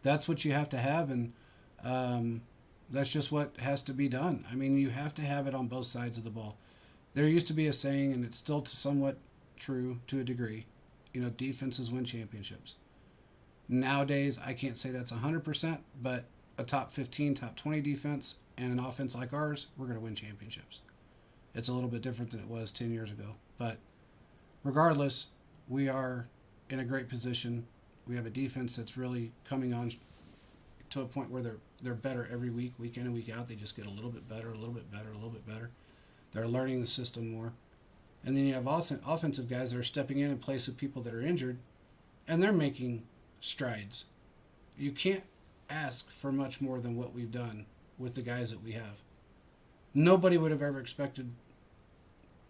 that's what you have to have. And that's just what has to be done. I mean, you have to have it on both sides of the ball. There used to be a saying, and it's still somewhat true to a degree, defenses win championships. Nowadays, I can't say that's 100%, but a top 15, top 20 defense and an offense like ours, we're going to win championships. It's a little bit different than it was 10 years ago. But regardless, we are in a great position. We have a defense that's really coming on to a point where they're better every week in and week out. They just get a little bit better, a little bit better, a little bit better. They're learning the system more. And then you have also offensive guys that are stepping in place of people that are injured, and they're making strides. You can't ask for much more than what we've done with the guys that we have. Nobody would have ever expected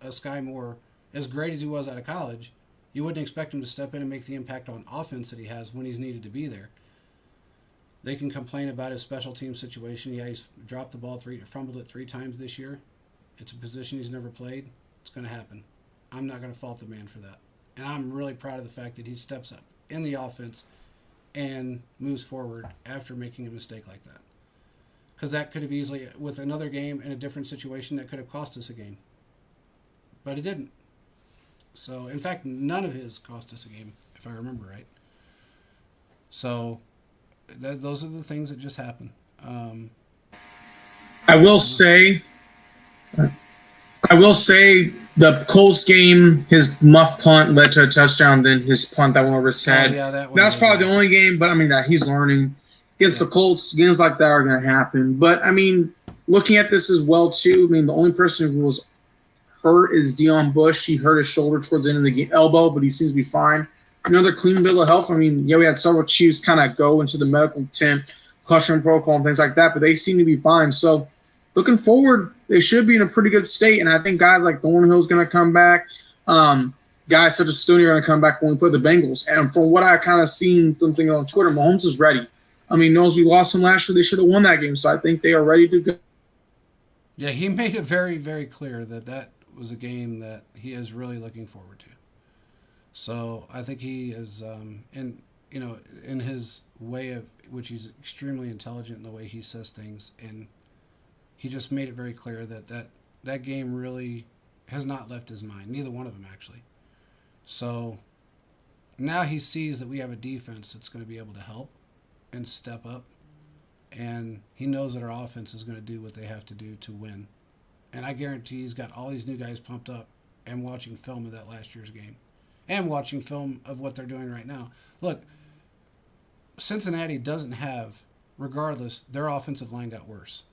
a Sky Moore as great as he was out of college, you wouldn't expect him to step in and make the impact on offense that he has when he's needed to be there. They can complain about his special team situation. Yeah, he's dropped the ball fumbled it 3 times this year. It's a position he's never played. It's going to happen. I'm not going to fault the man for that. And I'm really proud of the fact that he steps up in the offense and moves forward after making a mistake like that. Because that could have easily, with another game in a different situation, that could have cost us a game. But it didn't. So, in fact, none of his cost us a game, if I remember right. So, those are the things that just happen. I will say the Colts game, his muff punt led to a touchdown. Then his punt that went over his head. Oh, yeah, that's probably the only game. But I mean, that he's learning. Against the Colts, games like that are going to happen. But I mean, looking at this as well too. I mean, the only person who was hurt is Deion Bush. He hurt his shoulder towards the end of the game, elbow, but he seems to be fine. Another clean bill of health. I mean, yeah, we had several Chiefs kind of go into the medical tent, concussion protocol and things like that, but they seem to be fine. So looking forward, they should be in a pretty good state. And I think guys like Thornhill's going to come back. Guys such as Stoney are going to come back when we put the Bengals. And from what I kind of seen something on Twitter, Mahomes is ready. I mean, knows we lost him last year. They should have won that game. So I think they are ready to go. Yeah, he made it very, very clear that that was a game that he is really looking forward to. So I think he is, in his way of which he's extremely intelligent in the way he says things, and he just made it very clear that game really has not left his mind. Neither one of them actually. So now he sees that we have a defense that's going to be able to help and step up, and he knows that our offense is going to do what they have to do to win. And I guarantee he's got all these new guys pumped up and watching film of that last year's game and watching film of what they're doing right now. Look, Cincinnati doesn't have, regardless, their offensive line got worse.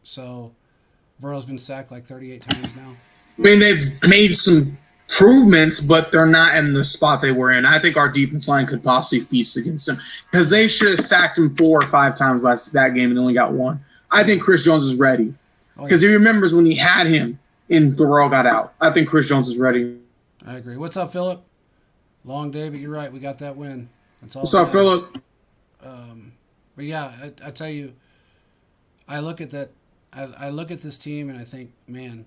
So Burrow's been sacked like 38 times now. I mean, they've made some improvements, but they're not in the spot they were in. I think our defense line could possibly feast against them because they should have sacked him 4 or 5 times that game and only got 1. I think Chris Jones is ready because he remembers when he had him and Burrow got out. I think Chris Jones is ready. I agree. What's up, Philip? Long day, but you're right. We got that win. That's all. What's up, Philip? But yeah, I tell you, I look at that. I look at this team and I think, man,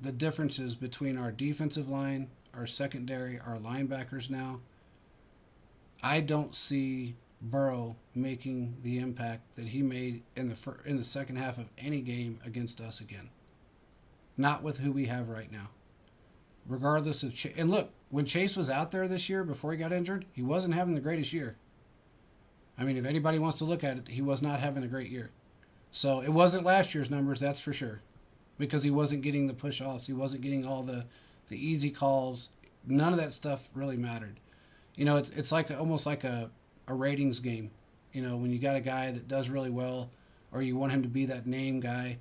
the differences between our defensive line, our secondary, our linebackers now. I don't see Burrow making the impact that he made in the second half of any game against us again. Not with who we have right now. Regardless of and look, when Chase was out there this year before he got injured, he wasn't having the greatest year. I mean, if anybody wants to look at it, he was not having a great year. So it wasn't last year's numbers, that's for sure, because he wasn't getting the push-offs. He wasn't getting all the easy calls. None of that stuff really mattered. You know, it's like almost like a ratings game. You know, when you got a guy that does really well, or you want him to be that name guy,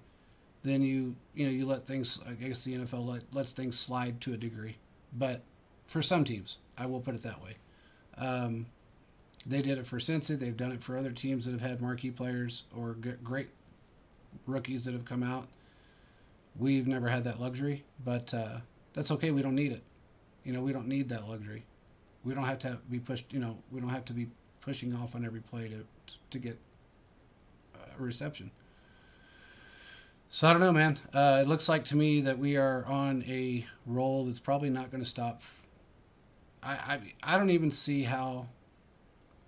then you let things. I guess the NFL lets things slide to a degree, but for some teams, I will put it that way. They did it for Cincy. They've done it for other teams that have had marquee players or great rookies that have come out. We've never had that luxury, but that's okay. We don't need it. You know, we don't need that luxury. We don't have to be pushed. You know, we don't have to be pushing off on every play to get a reception. So I don't know, man. It looks like to me that we are on a roll that's probably not going to stop. I don't even see how.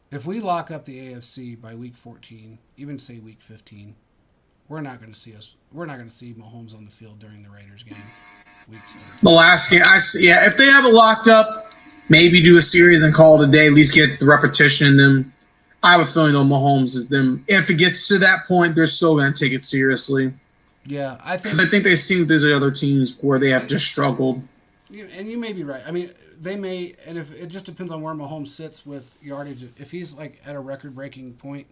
If we lock up the AFC by week 14, even say week 15, we're not going to see Mahomes on the field during the Raiders game. The last game, if they have it locked up, maybe do a series and call it a day. At least get the repetition in them. I have a feeling though Mahomes is them. If it gets to that point, they're still going to take it seriously. Yeah, I think they've seen there's other teams where they have just struggled. And you may be right. I mean, they may, and if it just depends on where Mahomes sits with yardage. If he's like at a record-breaking point,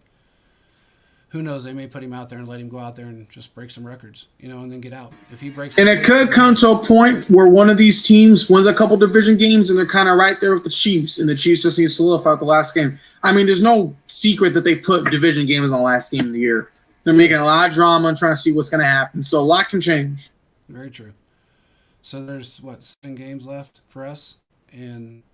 who knows? They may put him out there and let him go out there and just break some records, and then get out. If he breaks, and it could come to a point where one of these teams wins a couple division games and they're kind of right there with the Chiefs, and the Chiefs just need to solidify the last game. I mean, there's no secret that they put division games on the last game of the year. They're making a lot of drama and trying to see what's going to happen. So a lot can change. Very true. So there's what, 7 games left for us, and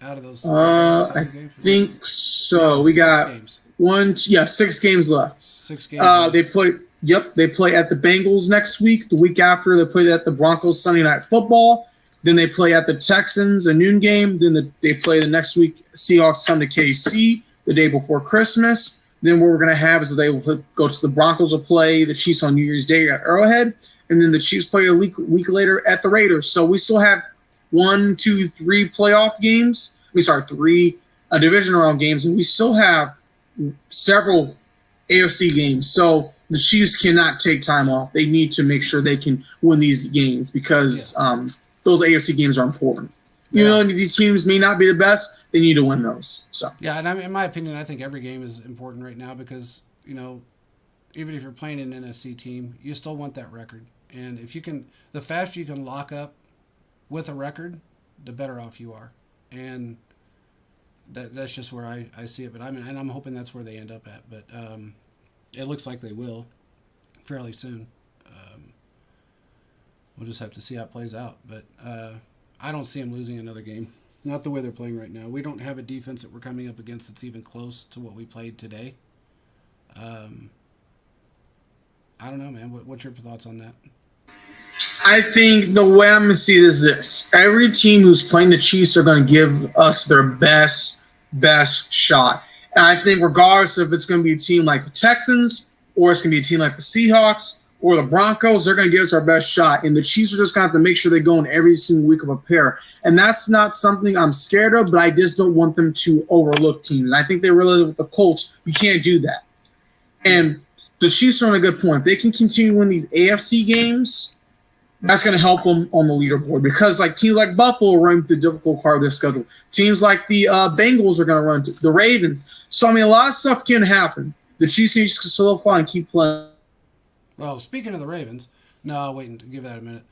out of those I 7 games, think so. no, We six got games, yeah, 6 games left. 6 games They left. play. Yep, they play at the Bengals next week. The week after, they play at the Broncos Sunday Night Football. Then they play at the Texans a noon game. Then they play the next week Seahawks Sunday KC the day before Christmas. Then what we're gonna have is they will go to the Broncos will play the Chiefs on New Year's Day at Arrowhead, and then the Chiefs play a week later at the Raiders. So we still have 1, 2, 3 playoff games. Three division round games, and we still have several AFC games. So the Chiefs cannot take time off. They need to make sure they can win these games because Yes. those AFC games are important. Yeah. You know, these teams may not be the best. They need to win those. So Yeah, and I mean, in my opinion, I think every game is important right now because even if you're playing an NFC team, you still want that record. And if you can, the faster you can lock up with a record, the better off you are. And that's just where I see it. But and I'm hoping that's where they end up at. But it looks like they will fairly soon. We'll just have to see how it plays out. But I don't see them losing another game. Not the way they're playing right now. We don't have a defense that we're coming up against that's even close to what we played today. I don't know, man. What's your thoughts on that? I think the way I'm going to see it is this. Every team who's playing the Chiefs are going to give us their best shot. And I think regardless if it's going to be a team like the Texans or it's going to be a team like the Seahawks or the Broncos, they're going to give us our best shot. And the Chiefs are just going to have to make sure they go in every single week of a pair. And that's not something I'm scared of, but I just don't want them to overlook teams. And I think they realize with the Colts, you can't do that. And the Chiefs are on a good point. If they can continue to win these AFC games, that's going to help them on the leaderboard because like teams like Buffalo run the difficult part of their schedule. Teams like the Bengals are going to run the Ravens. So, I mean, a lot of stuff can happen. The Chiefs need to solidify and keep playing. Well, speaking of the Ravens, no, I'll wait and give that a minute.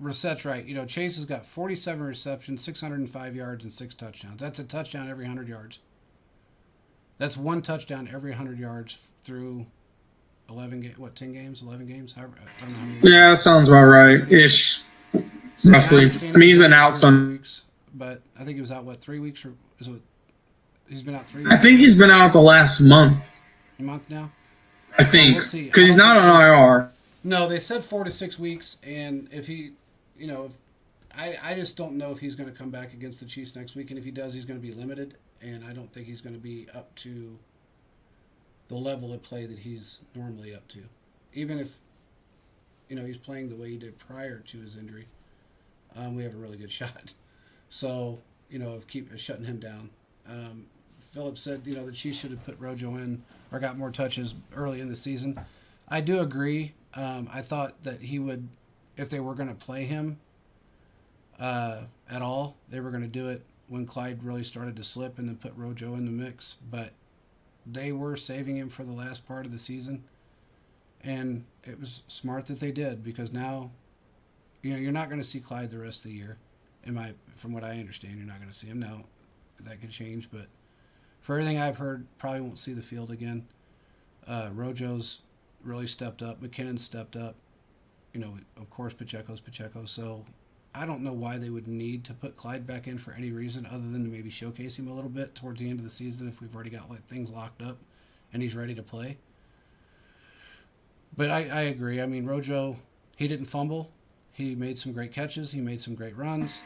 Reset's right. Chase has got 47 receptions, 605 yards, and 6 touchdowns. That's a touchdown every 100 yards. That's one touchdown every 100 yards through 10 games, 11 games? I don't know how many. Yeah, that sounds about right. Ish. So roughly. I mean, he's been out some weeks, but I think he was out, 3 weeks? Or is it, he's been out 3 I weeks? think he's been out the last month. A month now? I think. We'll see. Because he's not on IR. No, they said 4 to 6 weeks, and if he, I just don't know if he's going to come back against the Chiefs next week, and if he does, he's going to be limited, and I don't think he's going to be up to the level of play that he's normally up to. Even if, he's playing the way he did prior to his injury, we have a really good shot. So, of shutting him down. Phillips said, the Chiefs should have put Rojo in or got more touches early in the season. I do agree. I thought that he would, if they were going to play him at all, they were going to do it when Clyde really started to slip and then put Rojo in the mix. But they were saving him for the last part of the season. And it was smart that they did because now, you're not going to see Clyde the rest of the year. From what I understand, you're not going to see him now. That could change, but for everything I've heard, probably won't see the field again. Rojo's really stepped up. McKinnon stepped up. Of course, Pacheco's Pacheco. So I don't know why they would need to put Clyde back in for any reason other than to maybe showcase him a little bit towards the end of the season if we've already got things locked up and he's ready to play. But I agree. I mean, Rojo, he didn't fumble. He made some great catches. He made some great runs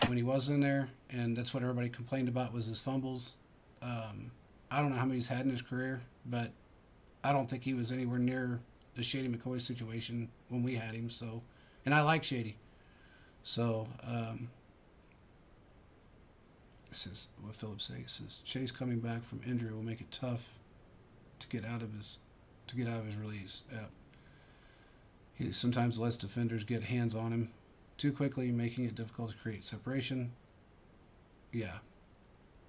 when he was in there, and that's what everybody complained about was his fumbles. I don't know how many he's had in his career, but I don't think he was anywhere near the Shady McCoy situation when we had him. So, and I like Shady. So, this is what Phillips says. He says Chase coming back from injury will make it tough to get out of his release. Yeah. He sometimes lets defenders get hands on him too quickly, making it difficult to create separation. Yeah,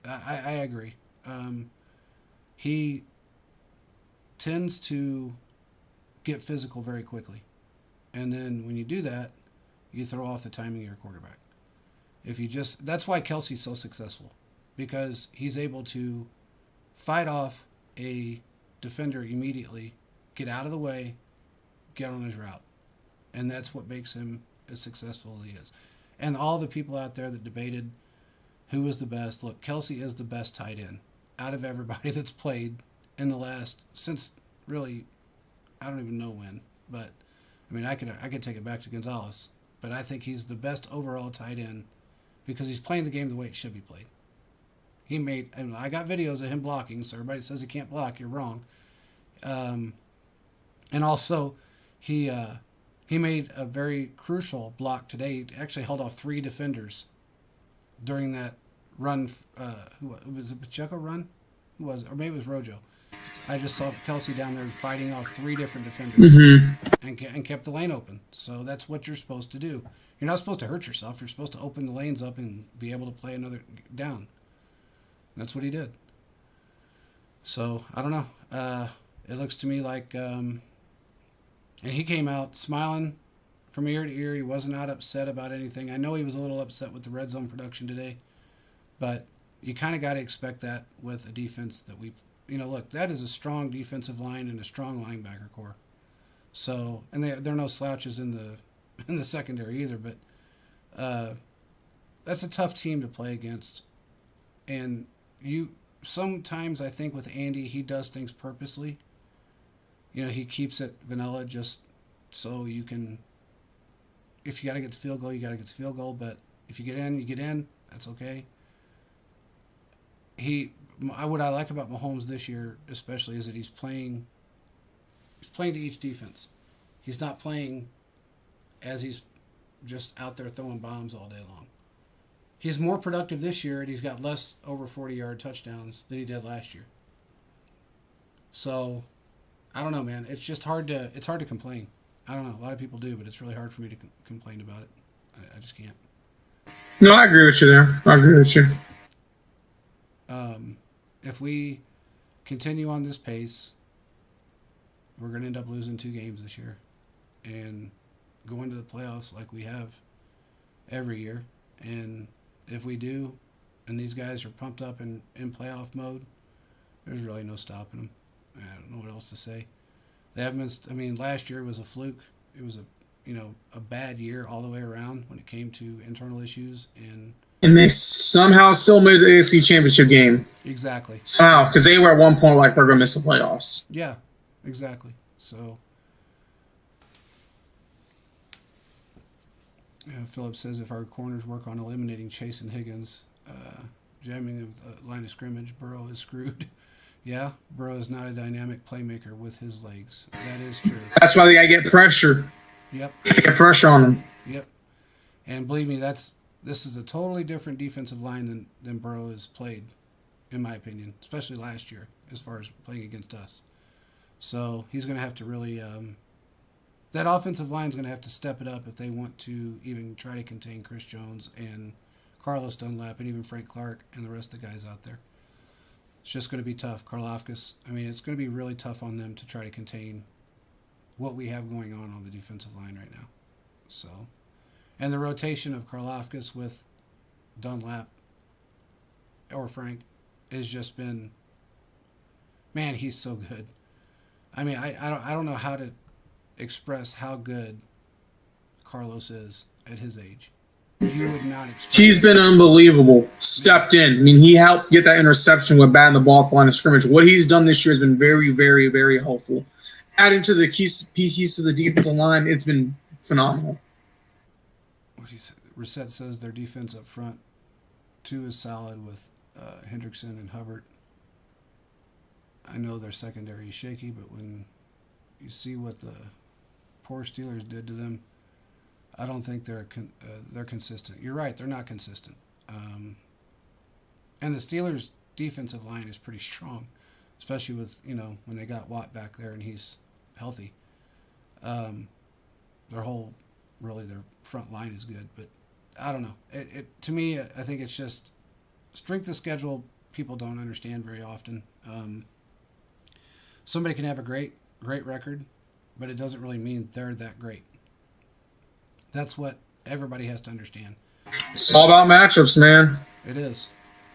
I agree. He tends to get physical very quickly. And then when you do that, you throw off the timing of your quarterback. That's why Kelsey's so successful, because he's able to fight off a defender immediately, get out of the way, get on his route. and that's what makes him as successful as he is. And all the people out there that debated who was the best, look, Kelsey is the best tight end out of everybody that's played in the last since really I don't even know when, but I mean I could take it back to Gonzalez, but I think he's the best overall tight end because he's playing the game the way it should be played. He made, and I got videos of him blocking, so everybody says he can't block, you're wrong. And also, he made a very crucial block today. He actually held off 3 defenders during that run. Who was it? Pacheco run? Who was it? Or maybe it was Rojo. I just saw Kelsey down there fighting off 3 different defenders and kept the lane open. So that's what you're supposed to do. You're not supposed to hurt yourself. You're supposed to open the lanes up and be able to play another down. That's what he did. So I don't know. It looks to me like, and he came out smiling from ear to ear. He was not upset about anything. I know he was a little upset with the red zone production today, but you kind of got to expect that with a defense that look, that is a strong defensive line and a strong linebacker core. So, and they're no slouches in the secondary either, but that's a tough team to play against. And sometimes I think with Andy, he does things purposely. He keeps it vanilla just so you can, if you got to get the field goal, you got to get the field goal. But if you get in, you get in. That's okay. What I like about Mahomes this year, especially, is that he's playing to each defense. He's not playing as he's just out there throwing bombs all day long. He's more productive this year, and he's got less over 40-yard touchdowns than he did last year. So, I don't know, man. It's just hard to complain. I don't know. A lot of people do, but it's really hard for me to complain about it. I just can't. No, I agree with you there. I agree with you. If we continue on this pace, we're going to end up losing 2 games this year and go into the playoffs like we have every year. And if we do, and these guys are pumped up in playoff mode, there's really no stopping them. I don't know what else to say. They haven't been. I mean, last year was a fluke. It was a bad year all the way around when it came to internal issues and they somehow still made the AFC Championship game. Exactly. Somehow, because they were at one point like they're going to miss the playoffs. Yeah, exactly. So, Philip says if our corners work on eliminating Chase and Higgins, jamming of the line of scrimmage, Burrow is screwed. Yeah, Burrow is not a dynamic playmaker with his legs. That is true. That's why they got to get pressure. Yep. Get pressure on him. Yep. And believe me, this is a totally different defensive line than Burrow has played, in my opinion, especially last year as far as playing against us. So he's going to have to really that offensive line is going to have to step it up if they want to even try to contain Chris Jones and Carlos Dunlap and even Frank Clark and the rest of the guys out there. It's just going to be tough. Karlaftis, I mean, it's going to be really tough on them to try to contain what we have going on the defensive line right now. So, and the rotation of Karlaftis with Dunlap or Frank has just been, man, he's so good. I mean, I don't know how to express how good Carlos is at his age. You would not expect. He's been unbelievable. Stepped in. I mean, he helped get that interception with batting the ball at the line of scrimmage. What he's done this year has been very, very, very helpful. Adding to the keys to the defensive line, it's been phenomenal. What he said, Reset says their defense up front, 2 is solid with Hendrickson and Hubbard. I know their secondary is shaky, but when you see what the poor Steelers did to them, I don't think they're consistent. You're right, they're not consistent. And the Steelers' defensive line is pretty strong, especially with, when they got Watt back there and he's healthy. Their front line is good, but I don't know. To me, I think it's just strength of schedule people don't understand very often. Somebody can have a great record, but it doesn't really mean they're that great. That's what everybody has to understand. It's all about matchups, man. It is.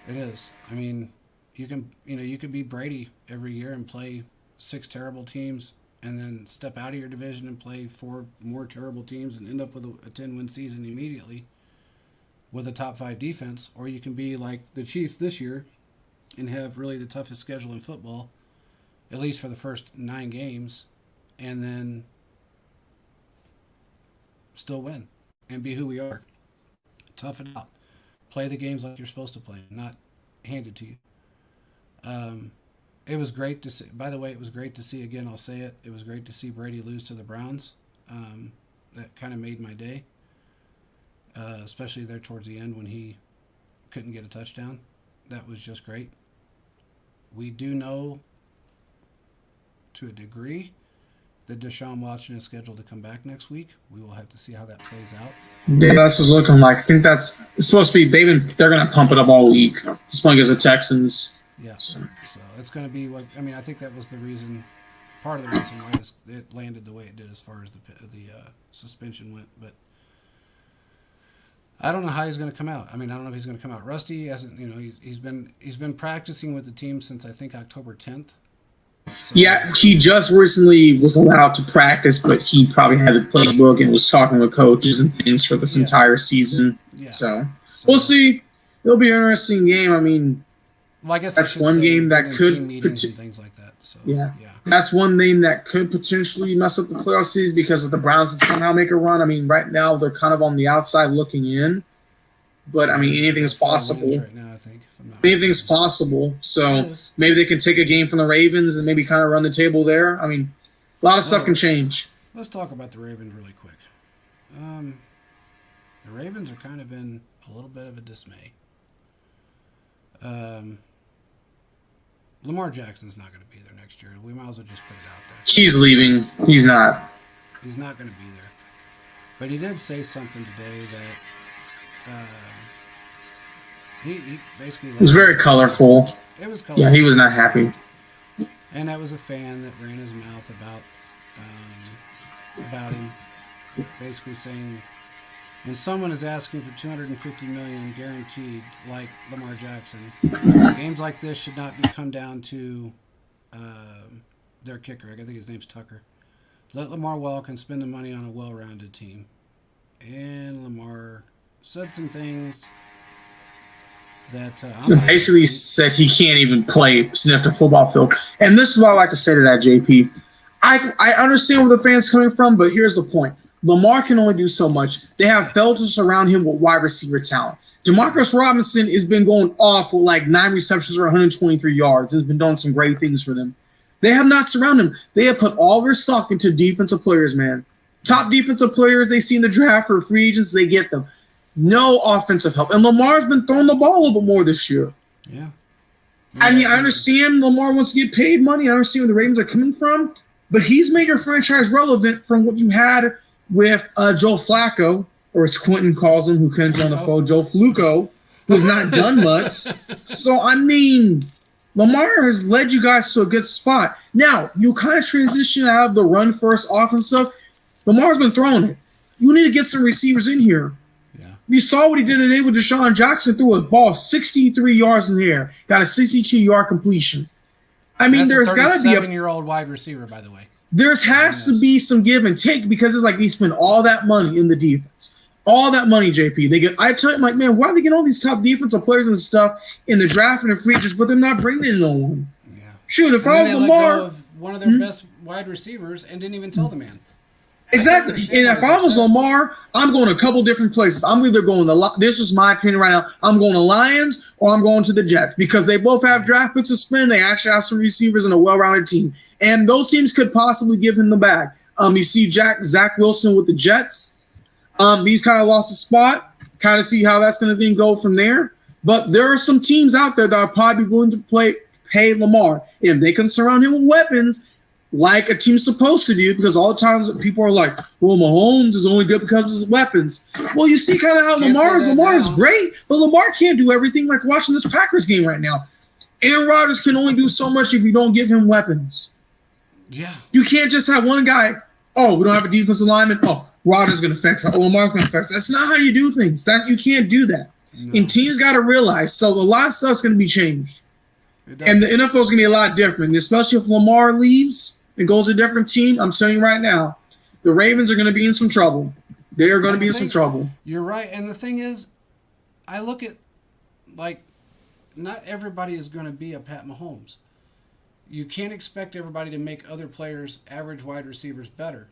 I mean, you can be Brady every year and play 6 terrible teams and then step out of your division and play 4 more terrible teams and end up with a 10-win season immediately with a top 5 defense, or you can be like the Chiefs this year and have really the toughest schedule in football, at least for the first 9 games, and then still win and be who we are. Tough it out. Play the games like you're supposed to play, not handed to you. It was great to see. By the way, it was great to see, again, I'll say it, it was great to see Brady lose to the Browns. That kind of made my day, especially there towards the end when he couldn't get a touchdown. That was just great. We do know, to a degree, that Deshaun Watson is scheduled to come back next week. We will have to see how that plays out. Yeah, that's what's looking like. I think it's supposed to be. They're going to pump it up all week. This one against the Texans. Yeah. So it's going to be what I mean. I think that was the reason, part of the reason why it landed the way it did as far as the suspension went. But I don't know how he's going to come out. I mean, I don't know if he's going to come out rusty. He hasn't. He's been practicing with the team since I think October 10th. So, yeah, he just recently was allowed to practice, but he probably had the playbook and was talking with coaches and things for this entire season. Yeah. So we'll see. It'll be an interesting game. I mean, well, I guess that's one game that could meetings and things like that. So yeah, that's one thing that could potentially mess up the playoff season because if the Browns would somehow make a run. I mean, right now they're kind of on the outside looking in, but I mean anything's possible. Right now, I think. Anything's possible. So maybe they can take a game from the Ravens and maybe kind of run the table there. I mean, a lot of stuff can change. Let's talk about the Ravens really quick. The Ravens are kind of in a little bit of a dismay. Lamar Jackson's not going to be there next year. We might as well just put it out there. He's leaving. He's not. He's not going to be there. But he did say something today that he basically... It was very colorful. It was colorful. Yeah, he was not happy. And that was a fan that ran his mouth about him, basically saying, when someone is asking for $250 million guaranteed, like Lamar Jackson, games like this should not come down to their kicker. I think his name's Tucker. Let Lamar walk and spend the money on a well-rounded team. And Lamar said some things that basically said he can't even play sitting at the football field. And this is what I like to say to that, JP. I understand where the fans coming from, but here's the point. Lamar can only do so much. They have failed to surround him with wide receiver talent. Demarcus Robinson has been going off with like 9 receptions or 123 yards. Has been doing some great things for them. They have not surrounded him. They have put all their stock into defensive players, man. Top defensive players they see in the draft for free agents, they get them. No offensive help. And Lamar's been throwing the ball a little bit more this year. Yeah. I mean, I understand Lamar wants to get paid money. I understand where the Ravens are coming from. But he's made your franchise relevant from what you had with Joe Flacco, or as Quentin calls him, who couldn't join the phone, Joe Fluco, who's not done much. So, I mean, Lamar has led you guys to a good spot. Now, you kind of transition out of the run-first offense stuff. Lamar's been throwing it. You need to get some receivers in here. You saw what he did today with Deshaun Jackson. Threw a ball 63 yards in the air. Got a 62-yard completion. I mean, there's got to be a 37-year-old wide receiver, by the way. There has to be some give and take because it's like they spend all that money in the defense. All that money, JP. I tell you, I'm like, man, why are they getting all these top defensive players and stuff in the draft and the free agents, but they're not bringing in no one? Yeah. Shoot, if I was Lamar, one of their best wide receivers and didn't even tell the man. Exactly. And if I was Lamar, I'm going to a couple different places. I'm either going to, this is my opinion right now, I'm going to Lions or I'm going to the Jets because they both have draft picks to spend. They actually have some receivers and a well-rounded team. And those teams could possibly give him the bag. You see Zach Wilson with the Jets. He's kind of lost his spot. Kind of see how that's going to then go from there. But there are some teams out there that are probably willing to pay Lamar. If they can surround him with weapons, like a team's supposed to do, because all the times people are like, well, Mahomes is only good because of his weapons. Well, you see kind of how Lamar is. Lamar is great, but Lamar can't do everything. Like watching this Packers game right now. Aaron Rodgers can only do so much if you don't give him weapons. Yeah. You can't just have one guy, oh, we don't have a defensive lineman. Oh, Rodgers is going to fix it. Oh, Lamar's going to fix it. That's not how you do things. You can't do that. No. And teams got to realize. So a lot of stuff's going to be changed. And the NFL is going to be a lot different, especially if Lamar leaves. and goes to a different team, I'm telling you right now, the Ravens are going to be in some trouble. They are going to And be the in some thing, trouble. you're right. And the thing is, I look at like not everybody is going to be a Pat Mahomes. You can't expect everybody to make other players, average wide receivers, better.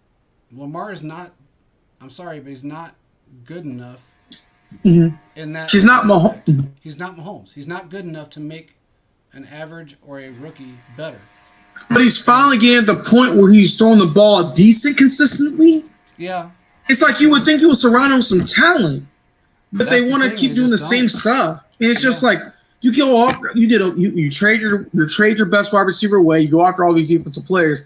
Lamar is not. I'm sorry, but he's not good enough Mm-hmm. in that He's not aspect. Mahomes. He's not Mahomes. He's not good enough to make an average or a rookie better. But he's And finally getting to the point where he's throwing the ball decent consistently. yeah, It's like you would think he was surrounded with some talent, but they that's the want to thing. keep They doing the just same don't. stuff. And it's just Yeah. like you go off, you trade your best wide receiver away. You go after all these defensive players.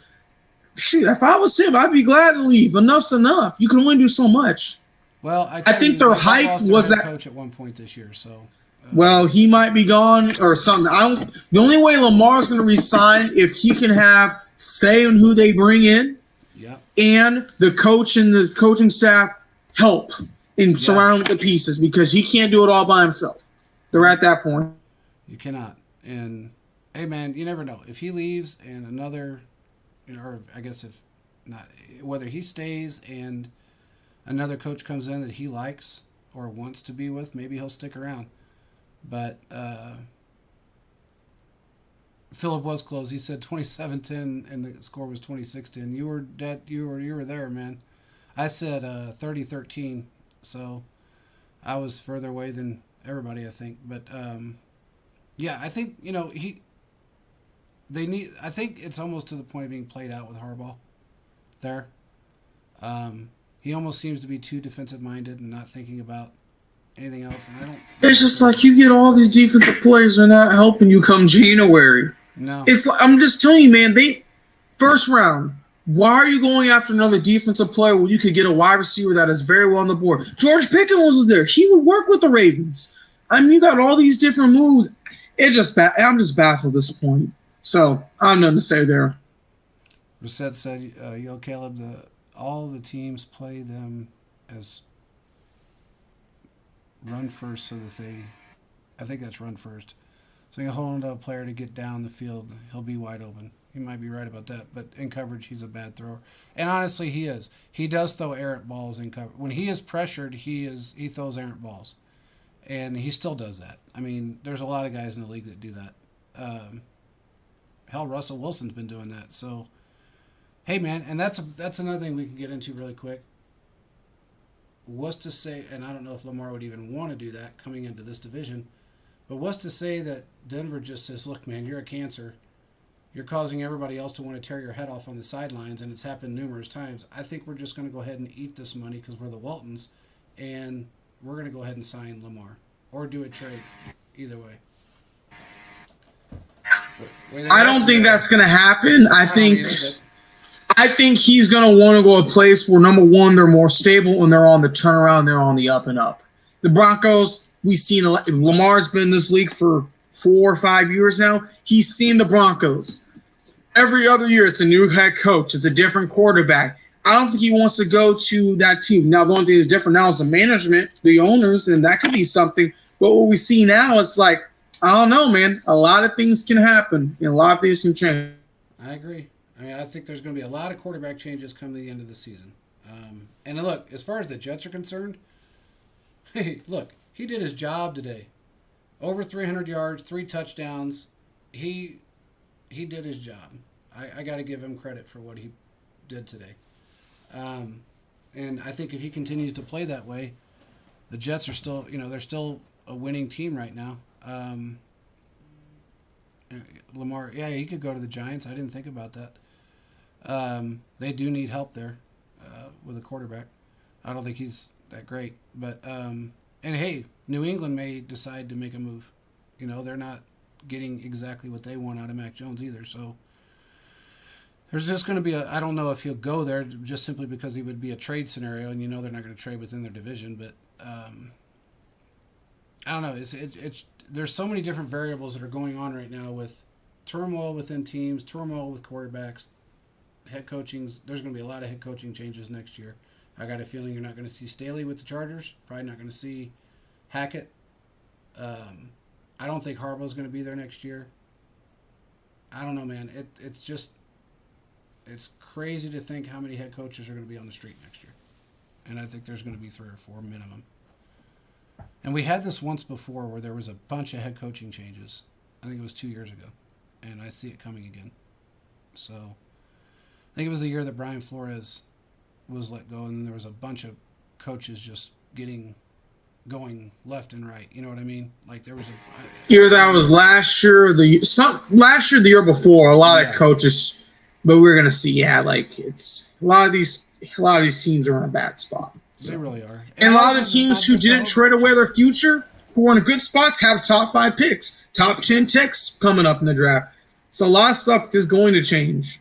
Shoot, if I was him, I'd be glad to leave. Enough's enough. You can only do so much. Well, I I tell think you, their they about hype lost their was head that. coach at one point this year. So, Well, he might be gone or something. I don't. The only way Lamar's going to resign if he can have say in who they bring in, yeah, and the coach and the coaching staff help in yeah, surrounding the pieces because he can't do it all by himself. They're at that point. you cannot. And hey, man, you never know if he leaves and another, or I guess if not, whether he stays and another coach comes in that he likes or wants to be with, maybe he'll stick around. But Philip was close. He said 27-10 and the score was 26-10. You were dead. You were there, man. I said 30-13. So I was further away than everybody, I think. But yeah, I think they need. I think it's almost to the point of being played out with Harbaugh. There, he almost seems to be too defensive minded and not thinking about anything else. And I don't. It's just like you get all these defensive players are not helping you come January. No. It's like, I'm just telling you, man. They first round. Why are you going after another defensive player when you could get a wide receiver that is very well on the board? George Pickens was there. He would work with the Ravens. I mean, you got all these different moves. I'm just baffled at this point. So I have nothing to say there. Brissett said, "Yo, Caleb, all the teams play them as run first, so that they, I think that's run first. So you hold on to a player to get down the field, he'll be wide open. He might be right about that, but in coverage, he's a bad thrower. And honestly, he is. He does throw errant balls in cover. When he is pressured, he throws errant balls, and he still does that. I mean, there's a lot of guys in the league that do that. Hell, Russell Wilson's been doing that. So, hey, man, and that's another thing we can get into really quick. What's to say, and I don't know if Lamar would even want to do that coming into this division, but what's to say that Denver just says, look, man, you're a cancer. You're causing everybody else to want to tear your head off on the sidelines, and it's happened numerous times. I think we're just going to go ahead and eat this money because we're the Waltons, and we're going to go ahead and sign Lamar or do a trade. Either way. I don't think that's going to happen. I think either, he's going to want to go a place where, number one, they're more stable and they're on the turnaround, they're on the up and up. The Broncos, we've seen Lamar's been in this league for 4 or 5 years now. He's seen the Broncos. Every other year, it's a new head coach. It's a different quarterback. I don't think he wants to go to that team. Now, the only thing that's different now is the management, the owners, and that could be something. But what we see now, it's like, I don't know, man. A lot of things can happen, and a lot of things can change. I agree. I mean, I think there's going to be a lot of quarterback changes come the end of the season. And look, as far as the Jets are concerned, hey, look, he did his job today. Over 300 yards, 3 touchdowns. He did his job. I got to give him credit for what he did today. And I think if he continues to play that way, the Jets are still, they're still a winning team right now. Lamar, yeah, he could go to the Giants. I didn't think about that. They do need help there with a quarterback. I don't think he's that great, but and hey, New England may decide to make a move. They're not getting exactly what they want out of Mac Jones either. So there's just going to be I don't know if he'll go there just simply because he would be a trade scenario, and they're not going to trade within their division. But I don't know. It's there's so many different variables that are going on right now with turmoil within teams, turmoil with quarterbacks, head coachings. There's going to be a lot of head coaching changes next year. I got a feeling you're not going to see Staley with the Chargers. Probably not going to see Hackett. I don't think Harbaugh's going to be there next year. I don't know, man. It's just It's crazy to think how many head coaches are going to be on the street next year. And I think there's going to be 3 or 4 minimum. And we had this once before where there was a bunch of head coaching changes. I think it was 2 years ago. And I see it coming again. So I think it was the year that Brian Flores was let go, and then there was a bunch of coaches just going left and right. You know what I mean? Like there was Either that was last year, last year, the year before. A lot of coaches, but we're gonna see. Yeah, like it's a lot of these teams are in a bad spot. So. They really are. And a lot of the teams who didn't trade away their future, who are in good spots, have top 5 picks, top 10 picks coming up in the draft. So a lot of stuff is going to change.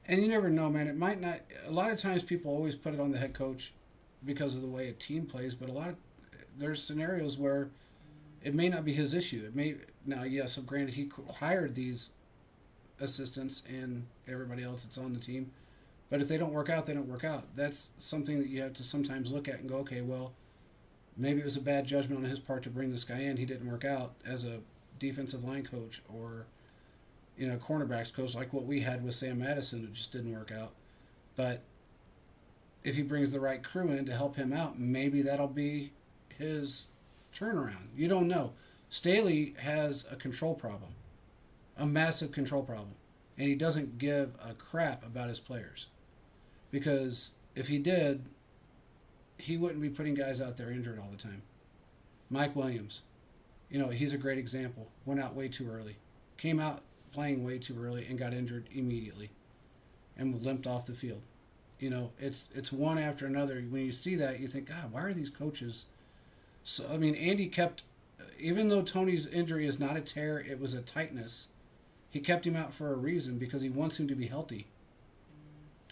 And you never know, man. It might not. A lot of times people always put it on the head coach because of the way a team plays, but there's scenarios where it may not be his issue. It may now, yes. So granted, he hired these assistants and everybody else that's on the team, but if they don't work out, they don't work out. That's something that you have to sometimes look at and go, okay, well, maybe it was a bad judgment on his part to bring this guy in. He didn't work out as a defensive line coach or cornerbacks coach, like what we had with Sam Madison. It just didn't work out. But if he brings the right crew in to help him out, maybe that'll be his turnaround. You don't know. Staley has a control problem, a massive control problem, and he doesn't give a crap about his players. Because if he did, he wouldn't be putting guys out there injured all the time. Mike Williams, he's a great example. Went out way too early. Came out playing way too early and got injured immediately and limped off the field. It's one after another. When you see that, you think, God, why are these coaches? So, I mean, Andy kept, even though Tony's injury is not a tear, it was a tightness. He kept him out for a reason because he wants him to be healthy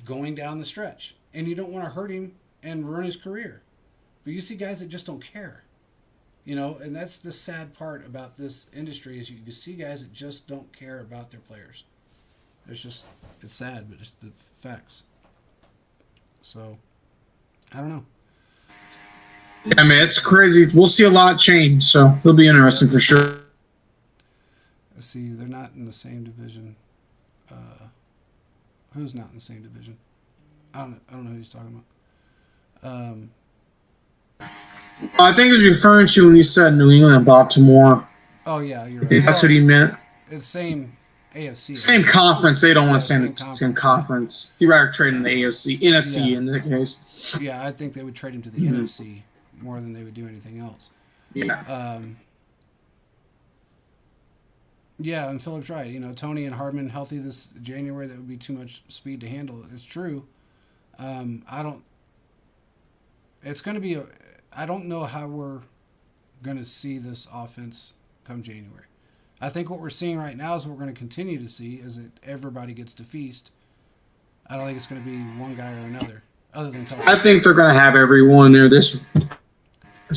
going down the stretch. And you don't want to hurt him and ruin his career. But you see guys that just don't care. And that's the sad part about this industry is you see guys that just don't care about their players. It's sad, but it's the facts. So, I don't know. Yeah, man, it's crazy. We'll see a lot change, so it'll be interesting for sure. Let's see, they're not in the same division. Who's not in the same division? I don't know who he's talking about. I think he was referring to when you said New England and Baltimore. Oh, yeah, you're right. That's what he meant. It's same AFC. Same conference. They don't want to say the same conference. He'd rather trade in the NFC in that case. Yeah, I think they would trade him to the NFC more than they would do anything else. Yeah. Yeah, and Philip's right. Tony and Hardman healthy this January, that would be too much speed to handle. It's true. It's going to be I don't know how we're going to see this offense come January. I think what we're seeing right now is what we're going to continue to see is that everybody gets to feast. I don't think it's going to be one guy or another, other than Tulsa. I think they're going to have everyone there. I think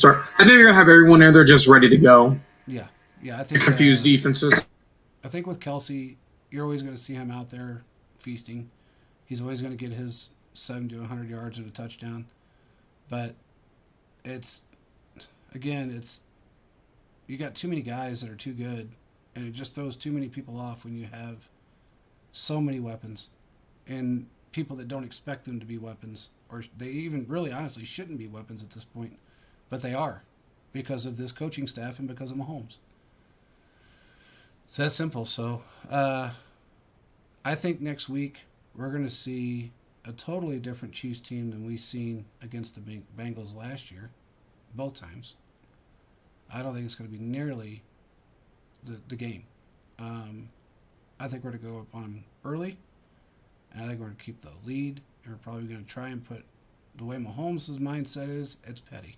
they're going to have everyone there. They're just ready to go. Yeah. I think confused defenses. I think with Kelsey, you're always going to see him out there feasting. He's always going to get his 70 to 100 yards and a touchdown. But you got too many guys that are too good, and it just throws too many people off when you have so many weapons and people that don't expect them to be weapons, or they even really honestly shouldn't be weapons at this point, but they are because of this coaching staff and because of Mahomes. It's that simple. So I think next week we're going to see a totally different Chiefs team than we've seen against the Bengals last year, both times. I don't think it's going to be nearly the game. I think we're going to go up on them early, and I think we're going to keep the lead, and we're probably going to try and put the way Mahomes' mindset is, it's petty.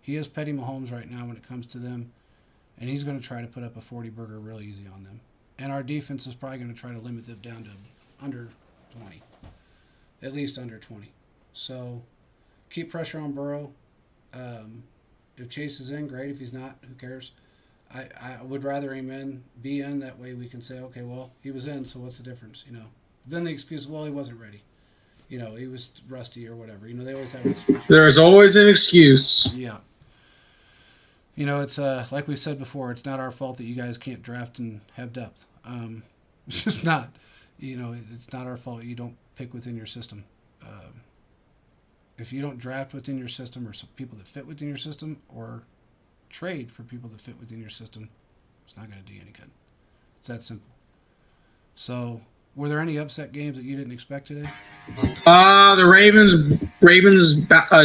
He is petty Mahomes right now when it comes to them, and he's going to try to put up a 40-burger real easy on them. And our defense is probably going to try to limit them down to under 20, at least under 20. So keep pressure on Burrow. If Chase is in, great. If he's not, who cares? I would rather him be in. That way we can say, okay, well, he was in, so what's the difference? Then the excuse, well, he wasn't ready. He was rusty or whatever. They always have an excuse. There's always an excuse. Yeah. It's like we said before, it's not our fault that you guys can't draft and have depth. It's just not. it's not our fault you don't pick within your system. Uh, if you don't draft within your system or some people that fit within your system or trade for people that fit within your system, it's not going to do you any good. It's that simple. So, were there any upset games that you didn't expect today? The Ravens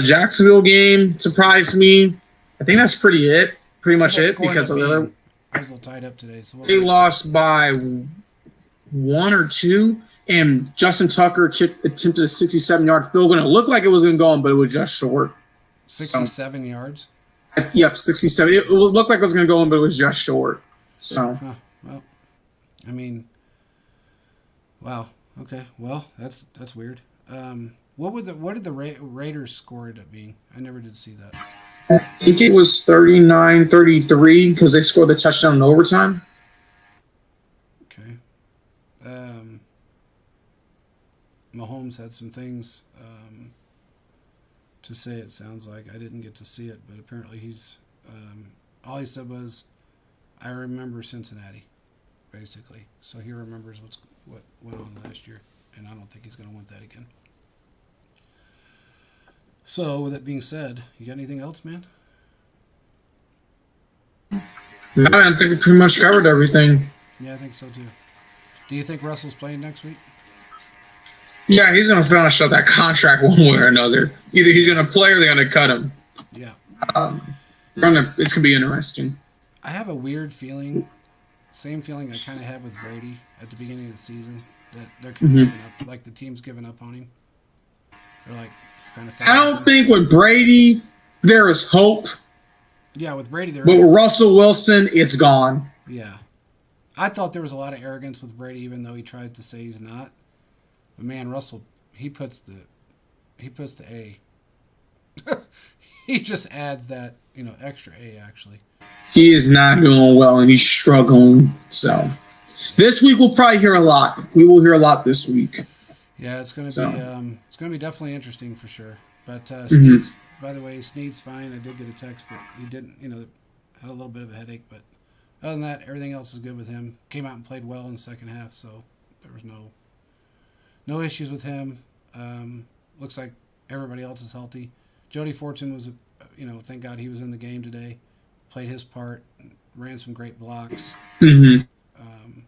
Jacksonville game surprised me. I think that's pretty What was much that it score end because up of the being? I was a little tied up today, so what was they that score? lost by 1 or 2, and Justin Tucker attempted a 67-yard field goal. And it looked like it was going to go in, but it was just short. So, 67 yards? yep, 67. It looked like it was going to go in, but it was just short. So, Huh. Well, I mean, wow. Okay. Well, that's weird. What did the Raiders score end up being? I never did see that. I think it was 39-33 because they scored the touchdown in overtime. Okay. Um, Mahomes had some things to say. It sounds like I didn't get to see it, but apparently he's all he said was, "I remember Cincinnati," basically. So he remembers what went on last year, and I don't think he's going to want that again. So with that being said, you got anything else, man? No, I think we pretty much covered everything. Yeah, I think so too. Do you think Russell's playing next week? Yeah, he's going to finish out that contract one way or another. Either he's going to play or they're going to cut him. Yeah. Um, it's going to be interesting. I have a weird feeling, same feeling I kind of had with Brady at the beginning of the season, that they're kind of giving up, like the team's giving up on him. They're like kind of. I don't think with Brady there is hope. Yeah, with Brady there but is. with Russell Wilson, it's gone. Yeah, I thought there was a lot of arrogance with Brady, even though he tried to say he's not. But man, Russell, he puts the A. He just adds that extra A actually. He is not doing well, and he's struggling. So this week we'll probably hear a lot. We will hear a lot this week. Yeah, it's gonna be definitely interesting for sure. But Sneed's, by the way, Sneed's fine. I did get a text that he didn't, had a little bit of a headache, but other than that, everything else is good with him. Came out and played well in the second half, so there was no issues with him. Looks like everybody else is healthy. Jody Fortune was, thank God he was in the game today. Played his part, ran some great blocks. Um,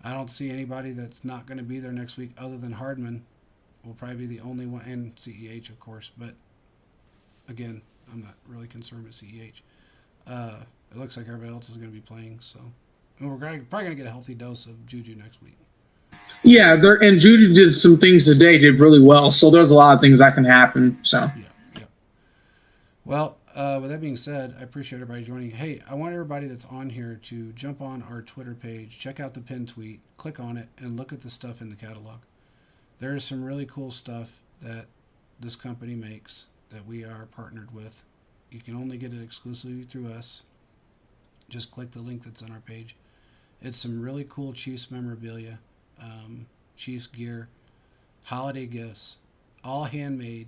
I don't see anybody that's not going to be there next week other than Hardman. Will probably be the only one, and CEH, of course. But again, I'm not really concerned with CEH. It looks like everybody else is going to be playing, so and we're probably going to get a healthy dose of Juju next week. Yeah, and Juju did some things today, did really well. So there's a lot of things that can happen. So yeah. Well, with that being said, I appreciate everybody joining. Hey, I want everybody that's on here to jump on our Twitter page, check out the pinned tweet, click on it, and look at the stuff in the catalog. There is some really cool stuff that this company makes that we are partnered with. You can only get it exclusively through us. Just click the link that's on our page. It's some really cool Chiefs memorabilia, Chiefs gear, holiday gifts, all handmade.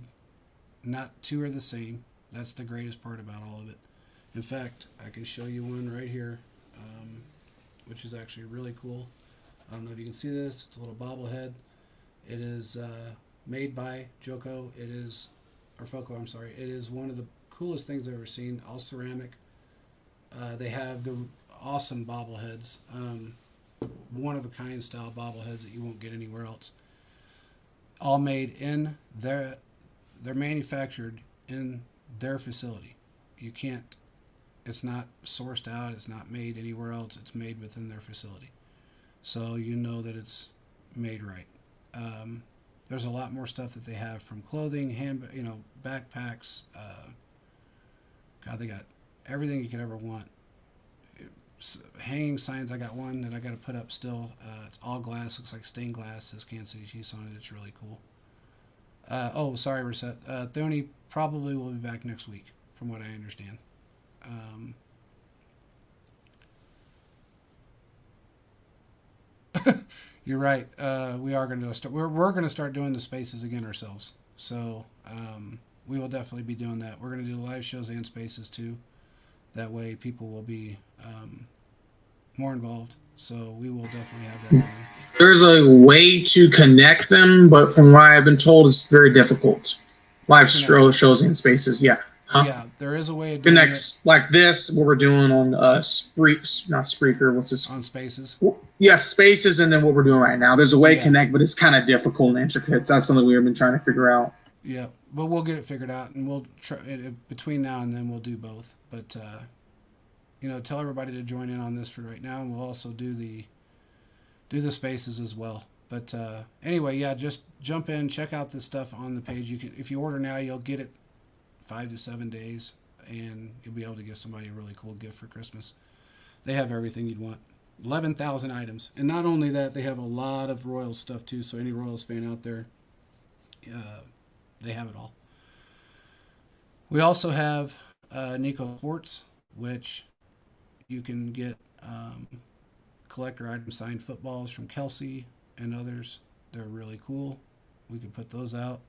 Not two are the same. That's the greatest part about all of it. In fact, I can show you one right here, which is actually really cool. I don't know if you can see this. It's a little bobblehead. It is made by Foco. It is one of the coolest things I've ever seen. All ceramic. They have the awesome bobbleheads, one of a kind style bobbleheads that you won't get anywhere else. All made in they're manufactured in their facility. You can't. It's not sourced out. It's not made anywhere else. It's made within their facility. So you know that it's made right. There's a lot more stuff that they have, from clothing, backpacks. God, they got everything you could ever want. Hanging signs. I got one that I got to put up still. It's all glass. Looks like stained glass. Says Kansas City Chiefs on it. It's really cool. Sorry, Reset. Thony probably will be back next week, from what I understand. You're right. We are going to start. We're going to start doing the spaces again ourselves. So we will definitely be doing that. We're going to do live shows and spaces too. That way, people will be more involved. So we will definitely have that going. There's a way to connect them, but from what I've been told, it's very difficult. Live shows and spaces, yeah. Huh? Yeah, there is a way of doing Connects like this, what we're doing on not Spreaker, what's this? on Spaces. Yeah, Spaces, and then what we're doing right now. There's a way to Yeah. connect, but it's kind of difficult and intricate. That's something we've been trying to figure out. Yeah, but we'll get it figured out, and we'll try between now and then we'll do both. But tell everybody to join in on this for right now, and we'll also do the spaces as well. But anyway, yeah, just jump in, check out this stuff on the page. You can, if you order now, you'll get it 5 to 7 days, and you'll be able to give somebody a really cool gift for Christmas. They have everything you'd want. 11,000 items, and not only that, they have a lot of Royals stuff too. So any Royals fan out there, they have it all. We also have Nico Sports, which you can get collector item signed footballs from Kelsey and others. They're really cool. We could put those out.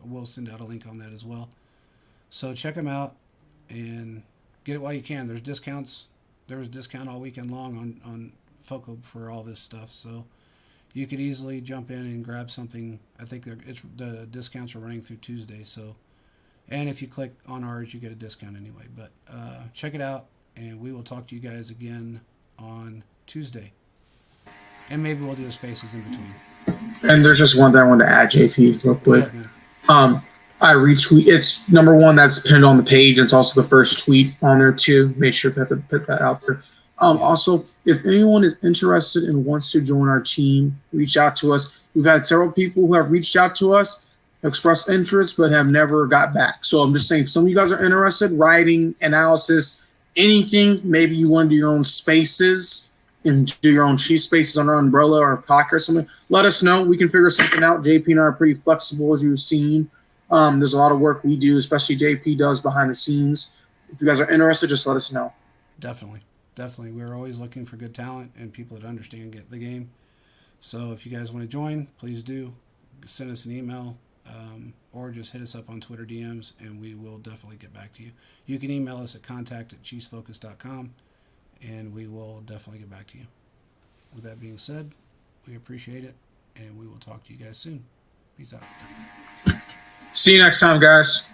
We'll send out a link on that as well. So check them out and get it while you can. There's discounts. There was a discount all weekend long on Foco for all this stuff. So you could easily jump in and grab something. I think the discounts are running through Tuesday. So, and if you click on ours, you get a discount anyway. But check it out, and we will talk to you guys again on Tuesday. And maybe we'll do a spaces in between. And there's just one thing I wanted to add, JP, real quick. I retweet. It's number one that's pinned on the page. It's also the first tweet on there too. Make sure to put that out there. Also, if anyone is interested and wants to join our team, reach out to us. We've had several people who have reached out to us, expressed interest, but have never got back. So I'm just saying, if some of you guys are interested, writing, analysis, anything, maybe you want to do your own spaces and do your own cheese spaces on our umbrella or pocket or something, let us know. We can figure something out. JP and I are pretty flexible, as you've seen. There's a lot of work we do, especially JP does behind the scenes. If you guys are interested, just let us know. Definitely. We're always looking for good talent and people that understand the game. So if you guys want to join, please do. Send us an email or just hit us up on Twitter DMs, and we will definitely get back to you. You can email us at contact@cheesefocus.com, and we will definitely get back to you. With that being said, we appreciate it, and we will talk to you guys soon. Peace out. See you next time, guys.